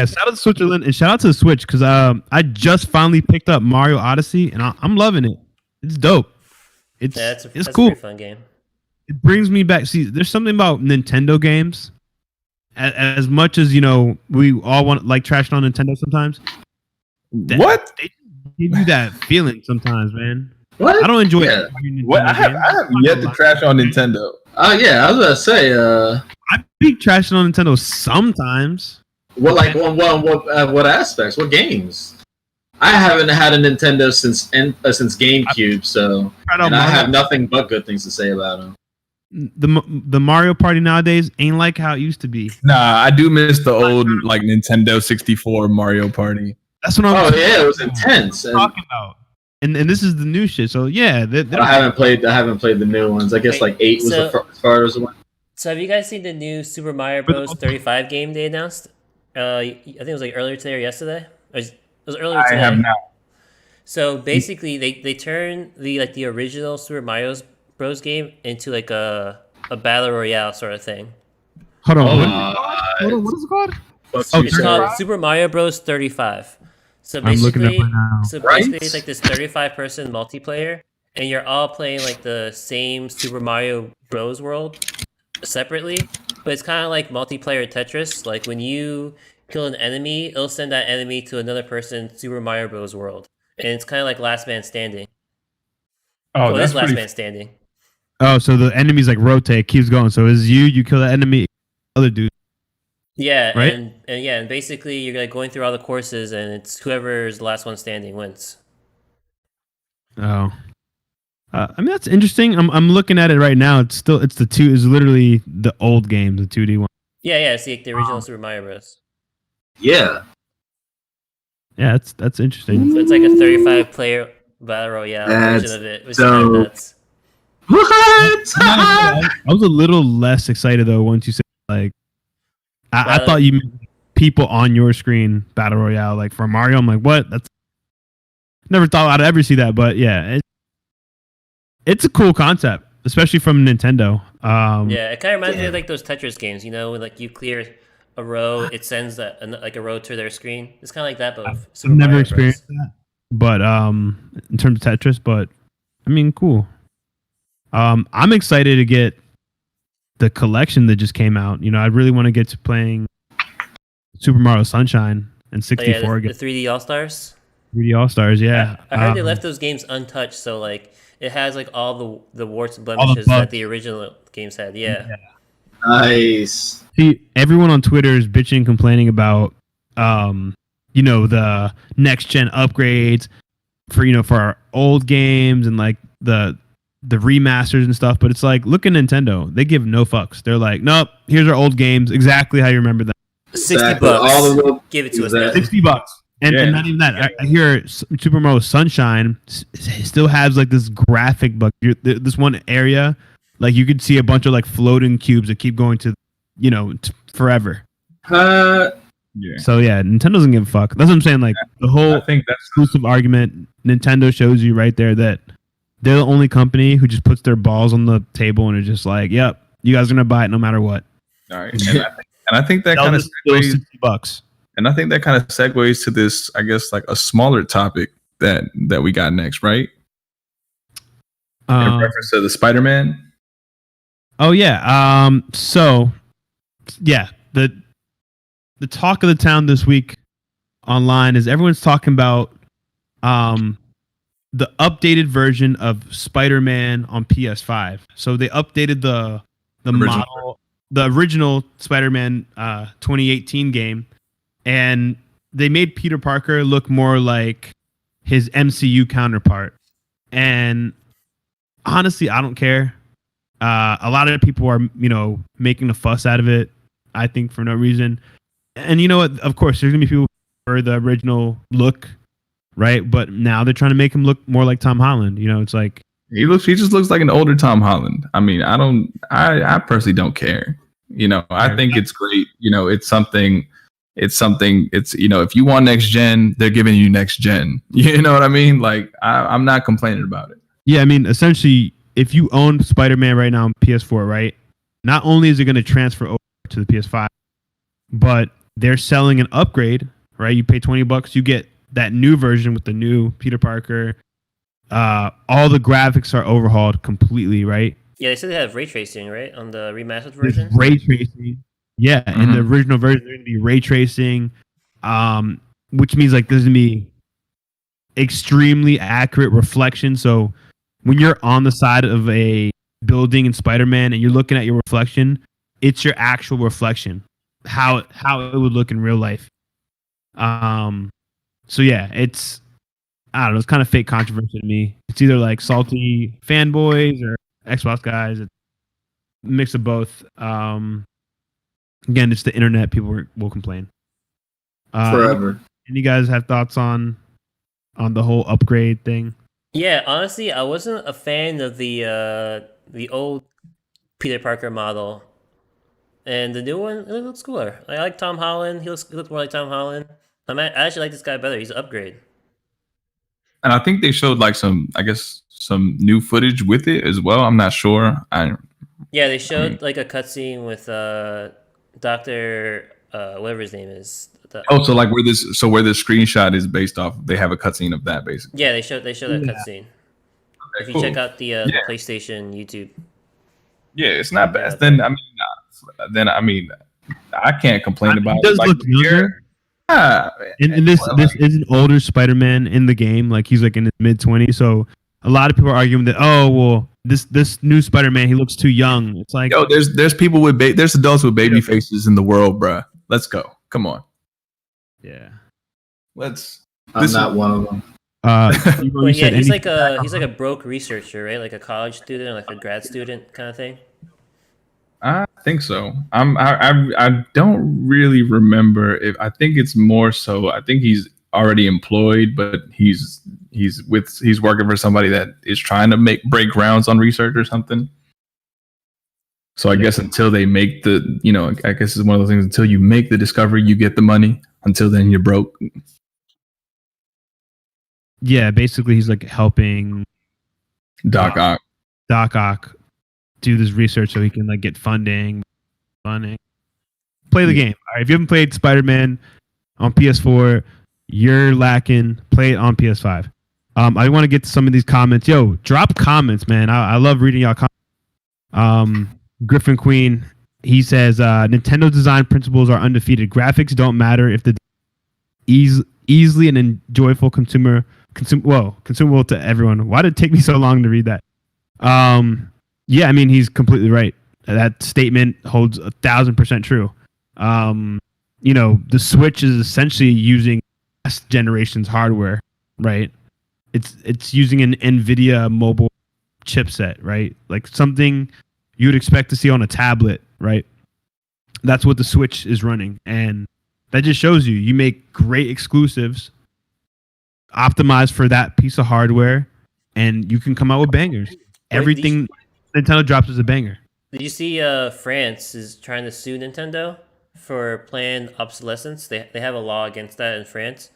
shout out to Switzerland and shout out to the Switch, because I just finally picked up Mario Odyssey and I'm loving it. It's dope. It's cool. A pretty fun game. It brings me back. See, there's something about Nintendo games. As much as we all want like trashing on Nintendo sometimes. What? They give you that feeling sometimes, man. What? I don't enjoy it. What? I have yet to trash on Nintendo. Yeah, I was gonna say. I be trashing on Nintendo sometimes. What what aspects? What games? I haven't had a Nintendo since GameCube, so and I have nothing but good things to say about them. The Mario Party nowadays ain't like how it used to be. Nah, I do miss the old like Nintendo 64 Mario Party. That's what I'm. Oh yeah, it was intense. Talking about. And this is the new shit. So yeah, I haven't played the new ones. I guess like 8 was the farthest one. So have you guys seen the new Super Mario Bros. 35 game they announced? I think it was like earlier today or yesterday. It was earlier today. I have not. So basically, they turned the original Super Mario Bros. Game into like a battle royale sort of thing. Hold on, what is it called? It's called Super Mario Bros. 35. So I'm looking at it basically, now. it's like this 35-person multiplayer, and you're all playing like the same Super Mario Bros. World separately, but it's kind of like multiplayer Tetris. Like when you kill an enemy, it'll send that enemy to another person's Super Mario Bros. World, and it's kind of like Last Man Standing. Oh, Well, it that's is Last pretty. Man Standing. Oh, so the enemies like rotate, keeps going. So it's you kill the enemy, other dude. Yeah, Right? and basically you're like going through all the courses, and it's whoever's the last one standing wins. Oh. I mean that's interesting. I'm looking at it right now. It's literally the old games, the 2D one. Yeah, it's the original Super Mario Bros. Yeah. Yeah, that's interesting. So it's like a 35-player battle royale That's version of it, which is kind of dope. nuts. What? I was a little less excited though once you said like I thought you meant people on your screen battle royale like for Mario. I'm like, what? That's never thought I'd ever see that, but yeah, it's a cool concept, especially from Nintendo. Yeah, it kind of reminds me of like those Tetris games, when like you clear a row, it sends like a row to their screen. It's kind of like that, but I've Super never Mario experienced Bros. that, but in terms of Tetris, but I mean, cool. I'm excited to get the collection that just came out. I really want to get to playing Super Mario Sunshine and 64 the again. 3D All Stars. 3D All Stars, yeah. I heard they left those games untouched, so like it has like all the warts and the blemishes bugs. that the original games had. Yeah. Nice. See, everyone on Twitter is bitching and complaining about, the next gen upgrades for our old games and like the remasters and stuff. But it's like, look at Nintendo. They give no fucks. They're like, nope, here's our old games exactly how you remember them. $60. All the little, Give it to us. Exactly. Now. $60. And not even that. I hear Super Mario Sunshine still has like this graphic bug. This one area, like you could see a bunch of like floating cubes that keep going to, forever. Yeah. So yeah, Nintendo doesn't give a fuck. That's what I'm saying. Like the whole I think that's exclusive argument, Nintendo shows you right there that they're the only company who just puts their balls on the table and is just like, yep, you guys are gonna buy it no matter what. all right. And I think that Sell kind of this for segues, $60. and I think that kind of segues to this, I guess, like a smaller topic that we got next, right? In reference to the Spider-Man. Oh yeah. So yeah, the talk of the town this week online is everyone's talking about the updated version of Spider-Man on PS5. So they updated the original Spider-Man 2018 game, and they made Peter Parker look more like his MCU counterpart. And honestly, I don't care. A lot of people are, making a fuss out of it, I think, for no reason. And you know what? Of course, there's going to be people who prefer the original look, right? But now they're trying to make him look more like Tom Holland. It's like... He just looks like an older Tom Holland. I mean, I personally don't care. I think it's great. It's something, if you want next gen, they're giving you next gen. You know what I mean? Like, I'm not complaining about it. Yeah, I mean, essentially, if you own Spider-Man right now on PS4, right, not only is it going to transfer over to the PS5, but they're selling an upgrade, right? You pay $20, you get that new version with the new Peter Parker. All the graphics are overhauled completely, right? Yeah, they said they have ray tracing, right, on the remastered version. There's ray tracing. Yeah, in the original version, there's going to be ray tracing, which means like there's going to be extremely accurate reflection. So when you're on the side of a building in Spider-Man and you're looking at your reflection, it's your actual reflection, how it would look in real life. So yeah, I don't know, it's kind of fake controversy to me. It's either like salty fanboys or Xbox guys. It's a mix of both. Again, it's the internet. People will complain. Forever. Any guys have thoughts on the whole upgrade thing? Yeah, honestly, I wasn't a fan of the old Peter Parker model, and the new one, it looks cooler. I like Tom Holland. He looks more like Tom Holland. I actually like this guy better. He's an upgrade. And I think they showed like some new footage with it as well. I'm not sure. Yeah, they showed like a cutscene with Dr. whatever his name is. Oh, so like where this screenshot is based off, they have a cutscene of that basically. Yeah, they show that cutscene. If you check out the PlayStation YouTube. Yeah, it's not bad. Then I mean, I can't complain about it. Does like, look younger. And this is an older Spider-Man in the game. Like he's like in his mid-20s. So a lot of people are arguing that this new Spider-Man, he looks too young. It's like there's people with there's adults with baby faces in the world, bruh. Let's go. Come on. Yeah. I'm not one of them. He's like a broke researcher, right? Like a college student, or like a grad student kind of thing. I think so. I don't really remember if I think it's more so. I think he's already employed, but he's working for somebody that is trying to break grounds on research or something. So I guess until they make I guess it's one of those things. Until you make the discovery, you get the money. Until then, you're broke. Yeah, basically, he's like helping Doc Ock do this research so he can like get funding. Play the game. All right, if you haven't played Spider-Man on PS4, you're lacking. Play it on PS5. I want to get to some of these comments. Yo, drop comments, man. I love reading y'all comments. Griffin Queen, he says, Nintendo design principles are undefeated. Graphics don't matter if the easily and enjoyable consumable to everyone. Why did it take me so long to read that? Yeah, I mean, he's completely right. That statement holds 1,000% true. The Switch is essentially using last generation's hardware, right? It's using an NVIDIA mobile chipset, right? Like something you would expect to see on a tablet, right? That's what the Switch is running. And that just shows you make great exclusives optimized for that piece of hardware, and you can come out with bangers. Everything Nintendo drops is a banger. Did you see France is trying to sue Nintendo for planned obsolescence? They have a law against that in France.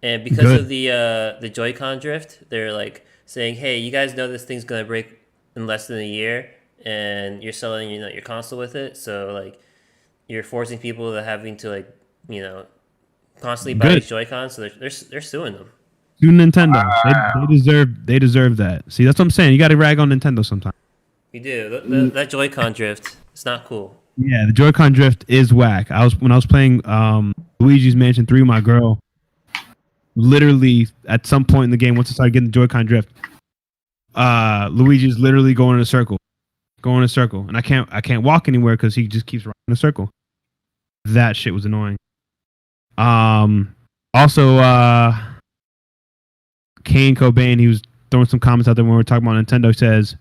And because of the Joy-Con drift, they're like saying, hey, you guys know this thing's going to break in less than a year, and you're selling your console with it. So like you're forcing people to having to constantly buy these Joy-Cons. So they're suing them. Sue Nintendo. They deserve that. See, that's what I'm saying. You got to rag on Nintendo sometimes. You do. That Joy-Con drift, it's not cool. Yeah, the Joy-Con drift is whack. When I was playing Luigi's Mansion 3 with my girl, literally at some point in the game, once I started getting the Joy-Con drift, Luigi's literally going in a circle, and I can't walk anywhere because he just keeps running in a circle. That shit was annoying. Also, Kane Cobain, he was throwing some comments out there when we were talking about Nintendo. Says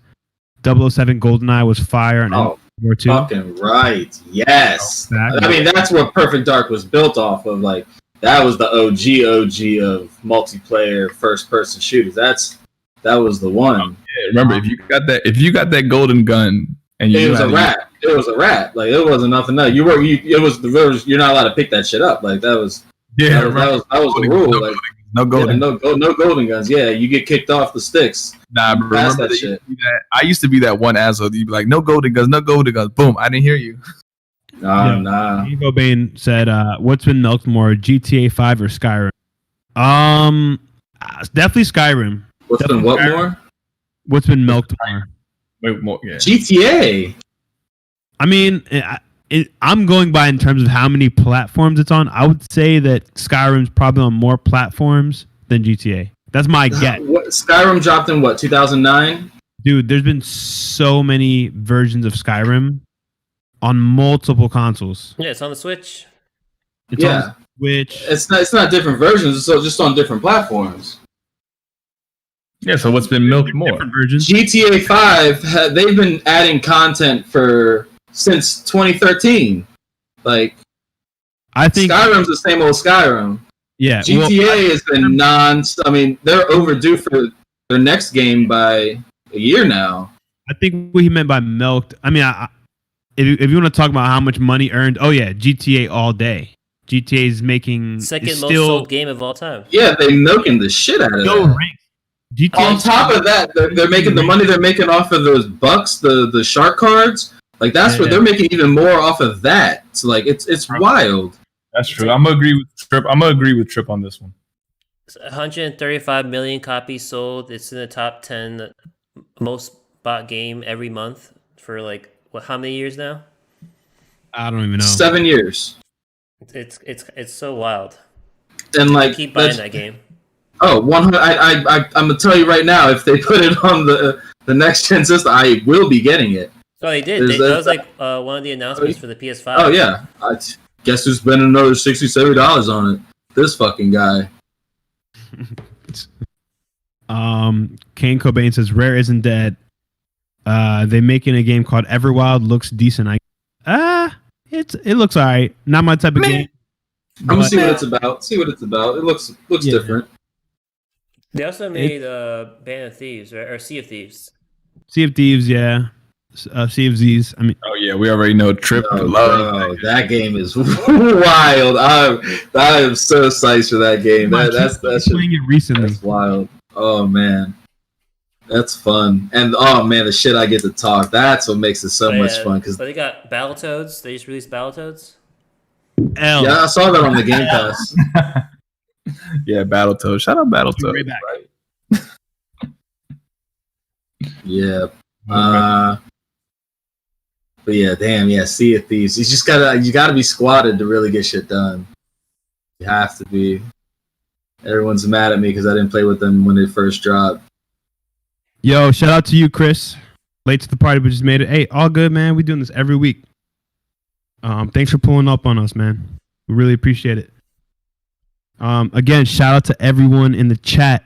007 GoldenEye was fire on War 2. Fucking right. Yes. I mean, that's what Perfect Dark was built off of. Like, that was the OG of multiplayer first-person shooters. That was the one. Yeah, remember, if you got that golden gun, and it was a wrap. It was a wrap. Like, it wasn't nothing else. You're not allowed to pick that shit up. Like, that was that was the rule. Like, no golden, no golden guns. Yeah, you get kicked off the sticks. Nah, bro, remember that shit. I used to be that one asshole. You'd be like, no golden guns. Boom, I didn't hear you. Nah. Cobain said, "What's been milked more, GTA 5 or Skyrim?" Definitely Skyrim. What's been what more? What's been milked more? Wait, more, yeah. GTA. I mean, I'm going by in terms of how many platforms it's on. I would say that Skyrim's probably on more platforms than GTA. That's my guess. Skyrim dropped in 2009? Dude, there's been so many versions of Skyrim on multiple consoles. Yeah, it's on the Switch. It's on the Switch. It's not different versions, it's just on different platforms. Yeah, so what's been milked more? Different versions. GTA 5, they've been adding content since 2013. Like, I think Skyrim's the same old Skyrim. Yeah, GTA has been I mean, they're overdue for their next game by a year now. I think what he meant by milked. I mean, if you want to talk about how much money earned, GTA all day. GTA is making second most sold game of all time. Yeah, they're milking the shit out of it. GTA on top of that, they're making the money they're making off of those bucks, the shark cards. Like, that's what they're making even more off of that. So, like, it's wild. That's true. I'm gonna agree with Trip. I'm gonna agree with Trip on this one. 135 million copies sold. It's in the top 10 most bought game every month for like how many years now? I don't even know. 7 years. It's so wild. And like I keep buying that game. Oh, 100. I'm gonna tell you right now, if they put it on the next gen system, I will be getting it. Oh, they did. That was like one of the announcements for the PS5. Oh yeah. Guess who's spending another $60-$70 on it? This fucking guy. Kane Cobain says Rare isn't dead. They making a game called Everwild. Looks decent. It looks alright. Not my type of game. I'm gonna see what it's about. It looks different. They also made Band of Thieves, right? Or Sea of Thieves. Sea of Thieves, yeah. Sea of Z's. I mean, oh yeah, we already know Trip. That game is wild. I am so psyched for that game. That's playing it recently. That's wild. Oh man, that's fun. And oh man, the shit I get to talk. That's what makes it so much fun. Because they got Battletoads. They just released Battletoads. Yeah, I saw that on the Game Pass. Yeah, Battletoads. Shout out Battletoads. Right. Yeah. But yeah, damn, yeah, Sea of Thieves. You gotta be squatted to really get shit done. You have to be. Everyone's mad at me because I didn't play with them when they first dropped. Yo, shout out to you, Chris. Late to the party, but just made it. Hey, all good, man. We doing this every week. Thanks for pulling up on us, man. We really appreciate it. Again, shout out to everyone in the chat.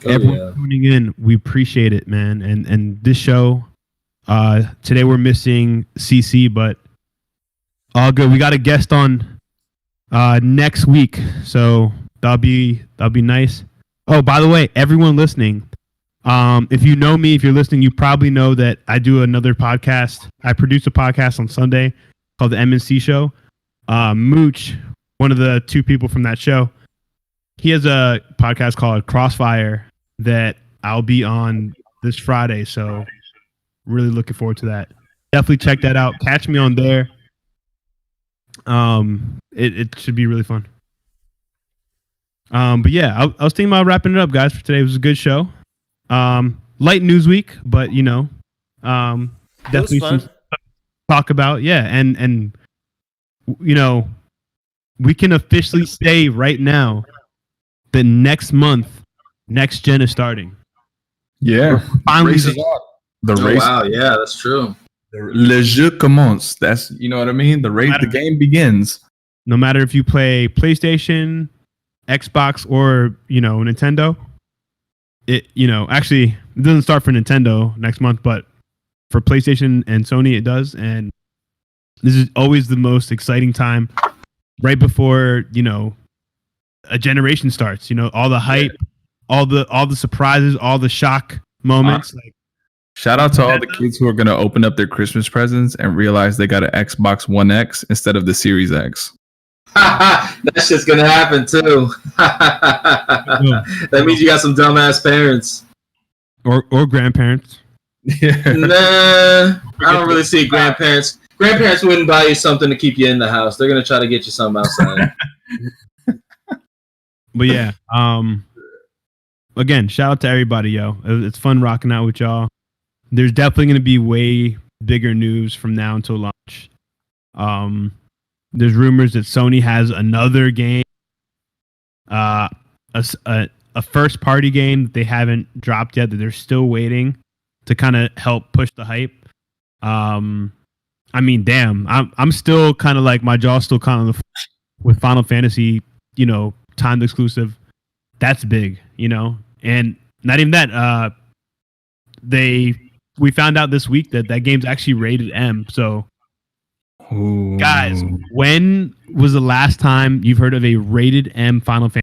Everyone tuning in, we appreciate it, man. And this show, today we're missing CC, but all good. We got a guest on next week, so that'll be nice. Oh, by the way, everyone listening, if you know me, if you're listening, you probably know that I do another podcast. I produce a podcast on Sunday called the MNC Show. Mooch, one of the two people from that show, he has a podcast called Crossfire that I'll be on this Friday. So really looking forward to that. Definitely check that out. Catch me on there. It should be really fun. But yeah, I was thinking about wrapping it up, guys, for today. It was a good show. Light news week, but definitely some stuff to talk about. Yeah, and we can officially say right now that next month, next gen is starting. Yeah, finally. The race. Wow, yeah, that's true. Le jeu commence. That's, you know what I mean? The race, the game begins. No matter if you play PlayStation, Xbox, or Nintendo. Actually, it doesn't start for Nintendo next month, but for PlayStation and Sony, it does. And this is always the most exciting time, right before a generation starts. All the hype, all the surprises, all the shock moments. Shout out to all the kids who are going to open up their Christmas presents and realize they got an Xbox One X instead of the Series X. That shit's going to happen too. That means you got some dumbass parents. Or grandparents. Yeah. Nah, I don't really see grandparents. Grandparents wouldn't buy you something to keep you in the house. They're going to try to get you something outside. But yeah, again, shout out to everybody, yo. It's fun rocking out with y'all. There's definitely going to be way bigger news from now until launch. There's rumors that Sony has another game, a first party game that they haven't dropped yet, that they're still waiting to kind of help push the hype. I mean, damn, I'm still kind of like, my jaw's still kind of with Final Fantasy, timed exclusive. That's big, and not even that. We found out this week that game's actually rated M. So, ooh. Guys, when was the last time you've heard of a rated M Final Fantasy?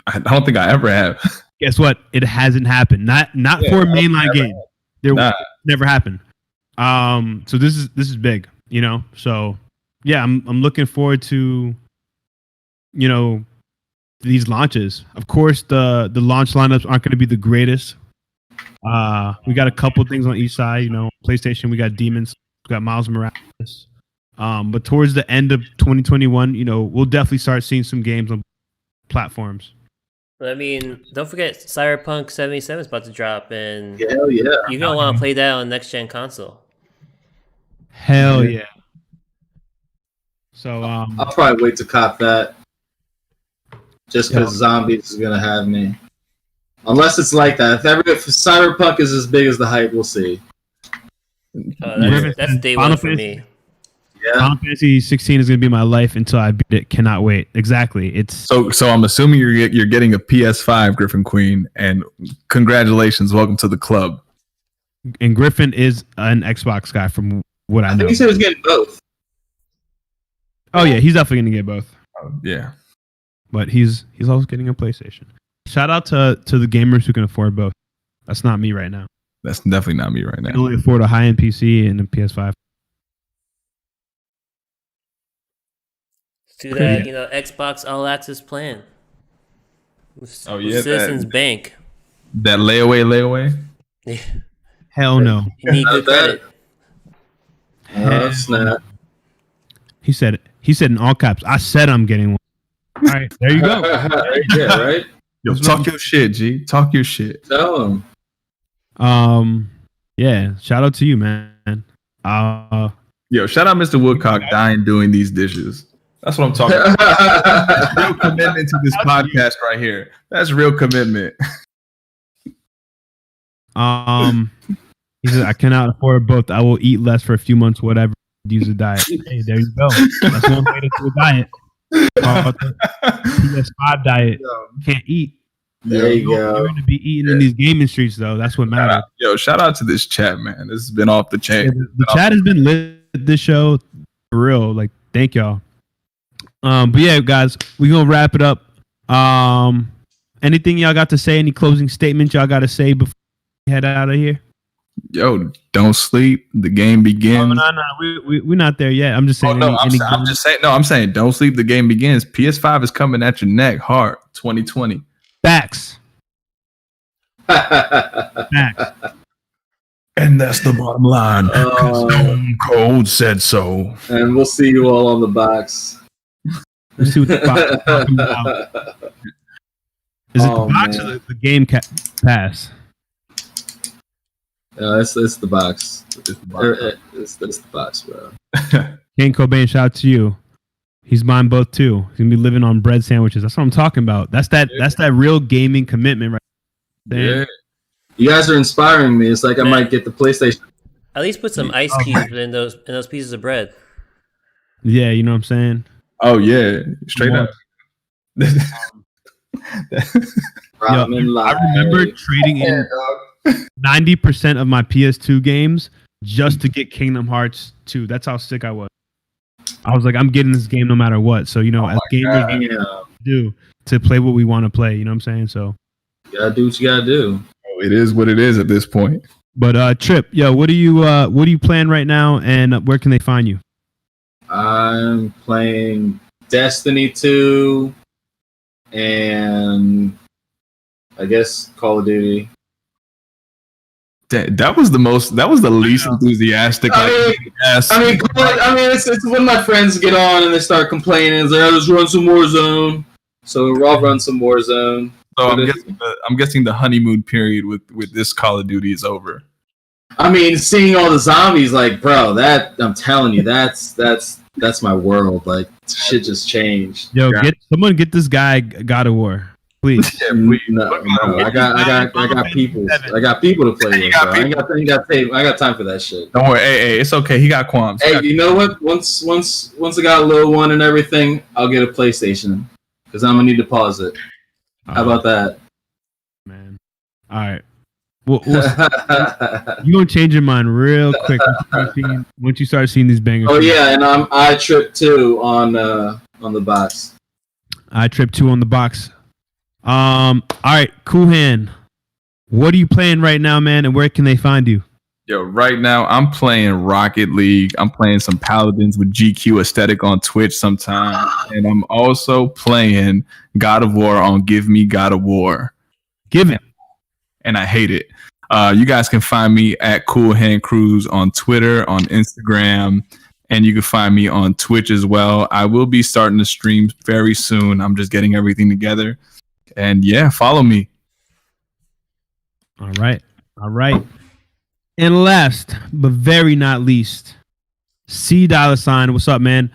I don't think I ever have. Guess what? It hasn't happened. Not for a mainline game. Never happened. So this is big, So yeah, I'm looking forward to these launches. Of course, the launch lineups aren't going to be the greatest. We got a couple things on each side. PlayStation, we got Demons, we got Miles Morales. But towards the end of 2021, we'll definitely start seeing some games on platforms. But I mean, don't forget Cyberpunk 77 is about to drop, and Hell yeah. you're gonna want to play that on next gen console. Hell yeah. So I'll probably wait to cop that. Just because Zombies is gonna have me. Unless it's like that. If Cyberpunk is as big as the hype, we'll see. That's day one for me. Yeah. Final Fantasy 16 is going to be my life until I beat it. Cannot wait. Exactly. It's So I'm assuming you're getting a PS5, Griffin Queen, and congratulations, welcome to the club. And Griffin is an Xbox guy from what I know. I think he said he was getting both. Oh yeah, he's definitely going to get both. Yeah. But he's also getting a PlayStation. Shout out to the gamers who can afford both. That's not me right now. That's definitely not me right I now. can only afford a high-end PC and a PS5. Do that, Xbox All Access plan. Oh, yeah, Citizens Bank. That layaway? Yeah. Hell no. You need good credit. Snap. He said in all caps, I said I'm getting one. All right, there you go. Yeah, right? Yo, talk your shit, G. Talk your shit. Tell him. Yeah, shout out to you, man. Yo, shout out Mr. Woodcock dying doing these dishes. That's what I'm talking about. That's real commitment to this podcast right here. That's real commitment. He said, I cannot afford both. I will eat less for a few months, whatever. Use a diet. Hey, there you go. That's one way to do a diet. The PS5 diet. Can't eat. There you go. You're going to be eating in these gaming streets, though. That's what matters. Yo, shout out to this chat, man. This has been off the chain. Yeah, the chat has been lit this show. For real. Like, thank y'all. But yeah, guys, we're going to wrap it up. Anything y'all got to say? Any closing statements y'all got to say before we head out of here? Yo, don't sleep. The game begins. No, we're not there yet. I'm just saying. I'm saying don't sleep. The game begins. PS5 is coming at your neck hard. 2020. Facts. And that's the bottom line. Stone Cold said so. And we'll see you all on the box. Let's see what the box is talking about. Is it the box or the game pass? It's the box. It's the box, bro. Kane Cobain, shout out to you. He's buying both too. He's gonna be living on bread sandwiches. That's what I'm talking about. That's that real gaming commitment, right there. Yeah. You guys are inspiring me. It's like I might get the PlayStation. At least put some ice cubes in those pieces of bread. Yeah, you know what I'm saying? Oh yeah, straight up. I remember trading in 90% of my PS2 games just to get Kingdom Hearts 2. That's how sick I was. I was like, I'm getting this game no matter what. So, as gamers do to play what we want to play. You know what I'm saying? So, you gotta do what you gotta do. It is what it is at this point. But Trip, what do you playing right now, and where can they find you? I'm playing Destiny 2 and I guess Call of Duty. That was the least enthusiastic. It's when my friends get on and they start complaining. It's like, let's run some Warzone. So we'll all run some Warzone. So I'm guessing the honeymoon period with this Call of Duty is over. I mean, seeing all the zombies, like, bro, that I'm telling you, that's my world. Like, shit just changed. Yo, someone get this guy God of War, please. Yeah, please. No, I got people. I got people to play with. Bro. I got time for that shit. Don't worry, hey, it's okay. He got qualms. Hey, you know what? Once I got a little one and everything, I'll get a PlayStation because I'm gonna need to pause it. How about that, man? All right. Well, you're gonna change your mind real quick once you start seeing these bangers. Oh yeah, and I tripped too on the box. I tripped 2 on the box. All right, Cool Hand. What are you playing right now, man? And where can they find you? Yo, right now I'm playing Rocket League. I'm playing some Paladins with GQ Aesthetic on Twitch sometime, and I'm also playing God of War on Give Me God of War. Give it. And I hate it. You guys can find me at Cool Hand Cruise on Twitter, on Instagram. And you can find me on Twitch as well. I will be starting to stream very soon. I'm just getting everything together. And yeah, follow me. All right. And last, but very not least, C $. What's up, man?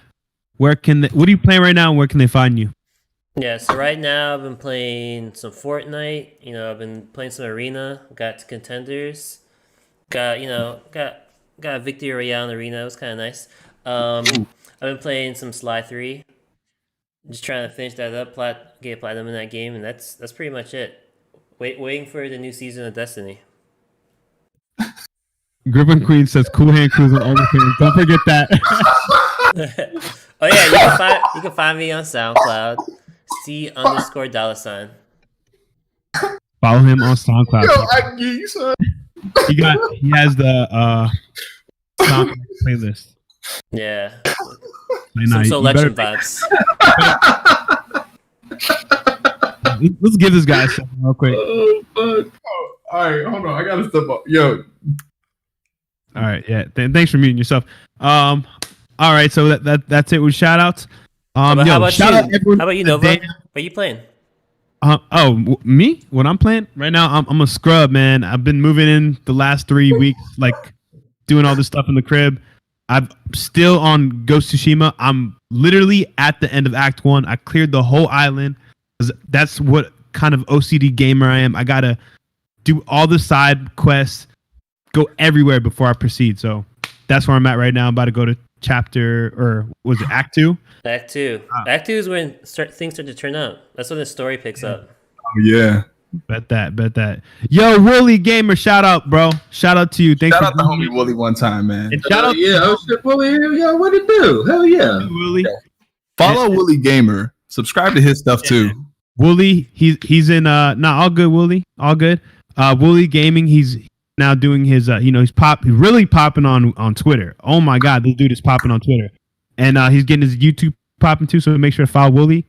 What are you playing right now and where can they find you? Yeah, so right now I've been playing some Fortnite. I've been playing some Arena. Got to Contenders. Got a Victory Royale in Arena. It was kind of nice. I've been playing some Sly 3. Just trying to finish that up, get platinum in that game, and that's pretty much it. Waiting for the new season of Destiny. Griffin Queen says Cool Hand Cruise on OnlyFans. Don't forget that. Oh yeah, you can find me on SoundCloud. C_$. Follow him on SoundCloud. Yo, I get you, son. He has the SoundCloud playlist. Yeah. Some selection vibes. Let's give this guy something real quick. Oh, fuck. All right, hold on. I gotta step up. Yo. All right, yeah. Thanks for muting yourself. All right, so that's it with shout outs. How about you, Nova? What are you playing? Me? What I'm playing right now? I'm a scrub, man. I've been moving in the last 3 weeks, like doing all this stuff in the crib. I'm still on Ghost of Tsushima. I'm literally at the end of Act 1. I cleared the whole island. That's what kind of OCD gamer I am. I gotta do all the side quests, go everywhere before I proceed. So that's where I'm at right now. I'm about to go to Act 2? Act 2. Act 2 is when things start to turn up. That's when the story picks up. Oh, yeah. Bet that. Yo, Wooly Gamer, shout out, bro. Shout out to you. Thanks shout out to homie Wooly one time, man. And shout out Wooly. Yeah, what it do? Hell yeah. Wooly. Follow Wooly Gamer. Subscribe to his stuff too. Wooly, he's in all good, Wooly. All good. Wooly Gaming, he's now doing his he's really popping on Twitter. Oh my god, this dude is popping on Twitter. And he's getting his YouTube popping too, so make sure to follow Wooly.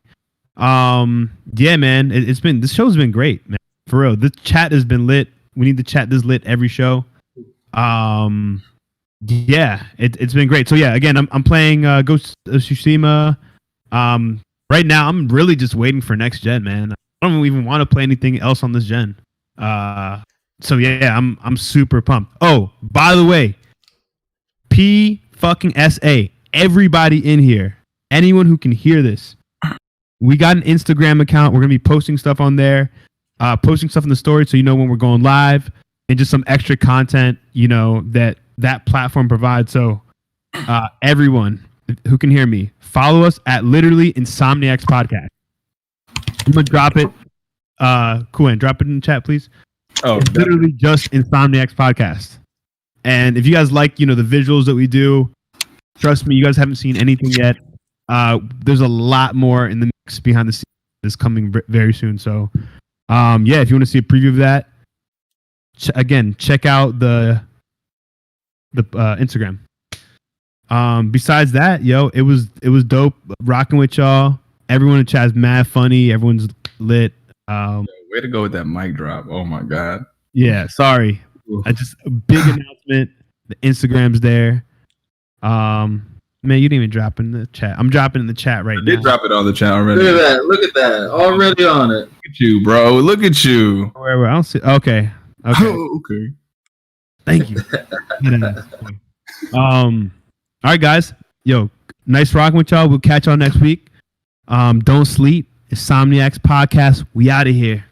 Yeah, man, this show's been great, man. For real. The chat has been lit. We need the chat this lit every show. Yeah, it's been great. So yeah, again, I'm playing Ghost of Tsushima. Right now I'm really just waiting for next gen, man. I don't even want to play anything else on this gen. So yeah, I'm super pumped. Oh, by the way, P_SA, everybody in here, anyone who can hear this, we got an Instagram account. We're gonna be posting stuff on there, posting stuff in the story, so you know when we're going live, and just some extra content, that platform provides. So everyone who can hear me, follow us at literally Insomniacs Podcast. I'm gonna drop it. Cool, drop it in the chat, please. Oh, it's literally just Insomniacs Podcast. And if you guys like, the visuals that we do, trust me, you guys haven't seen anything yet. There's a lot more in the mix behind the scenes that's coming very soon. So, yeah, if you want to see a preview of that, check out the Instagram. Besides that, it was dope rocking with y'all. Everyone in chat is mad funny. Everyone's lit. Way to go with that mic drop. Oh my god. Yeah, sorry. A big announcement. The Instagram's there. Man, you didn't even drop it in the chat. I'm dropping in the chat right now. Did drop it on the chat already. Look at that. Already on it. Look at you, bro. Look at you. Where I don't see. Okay. Oh, okay. Thank you. All right, guys. Yo, nice rocking with y'all. We'll catch y'all next week. Don't sleep. Insomniacs Podcast. We out of here.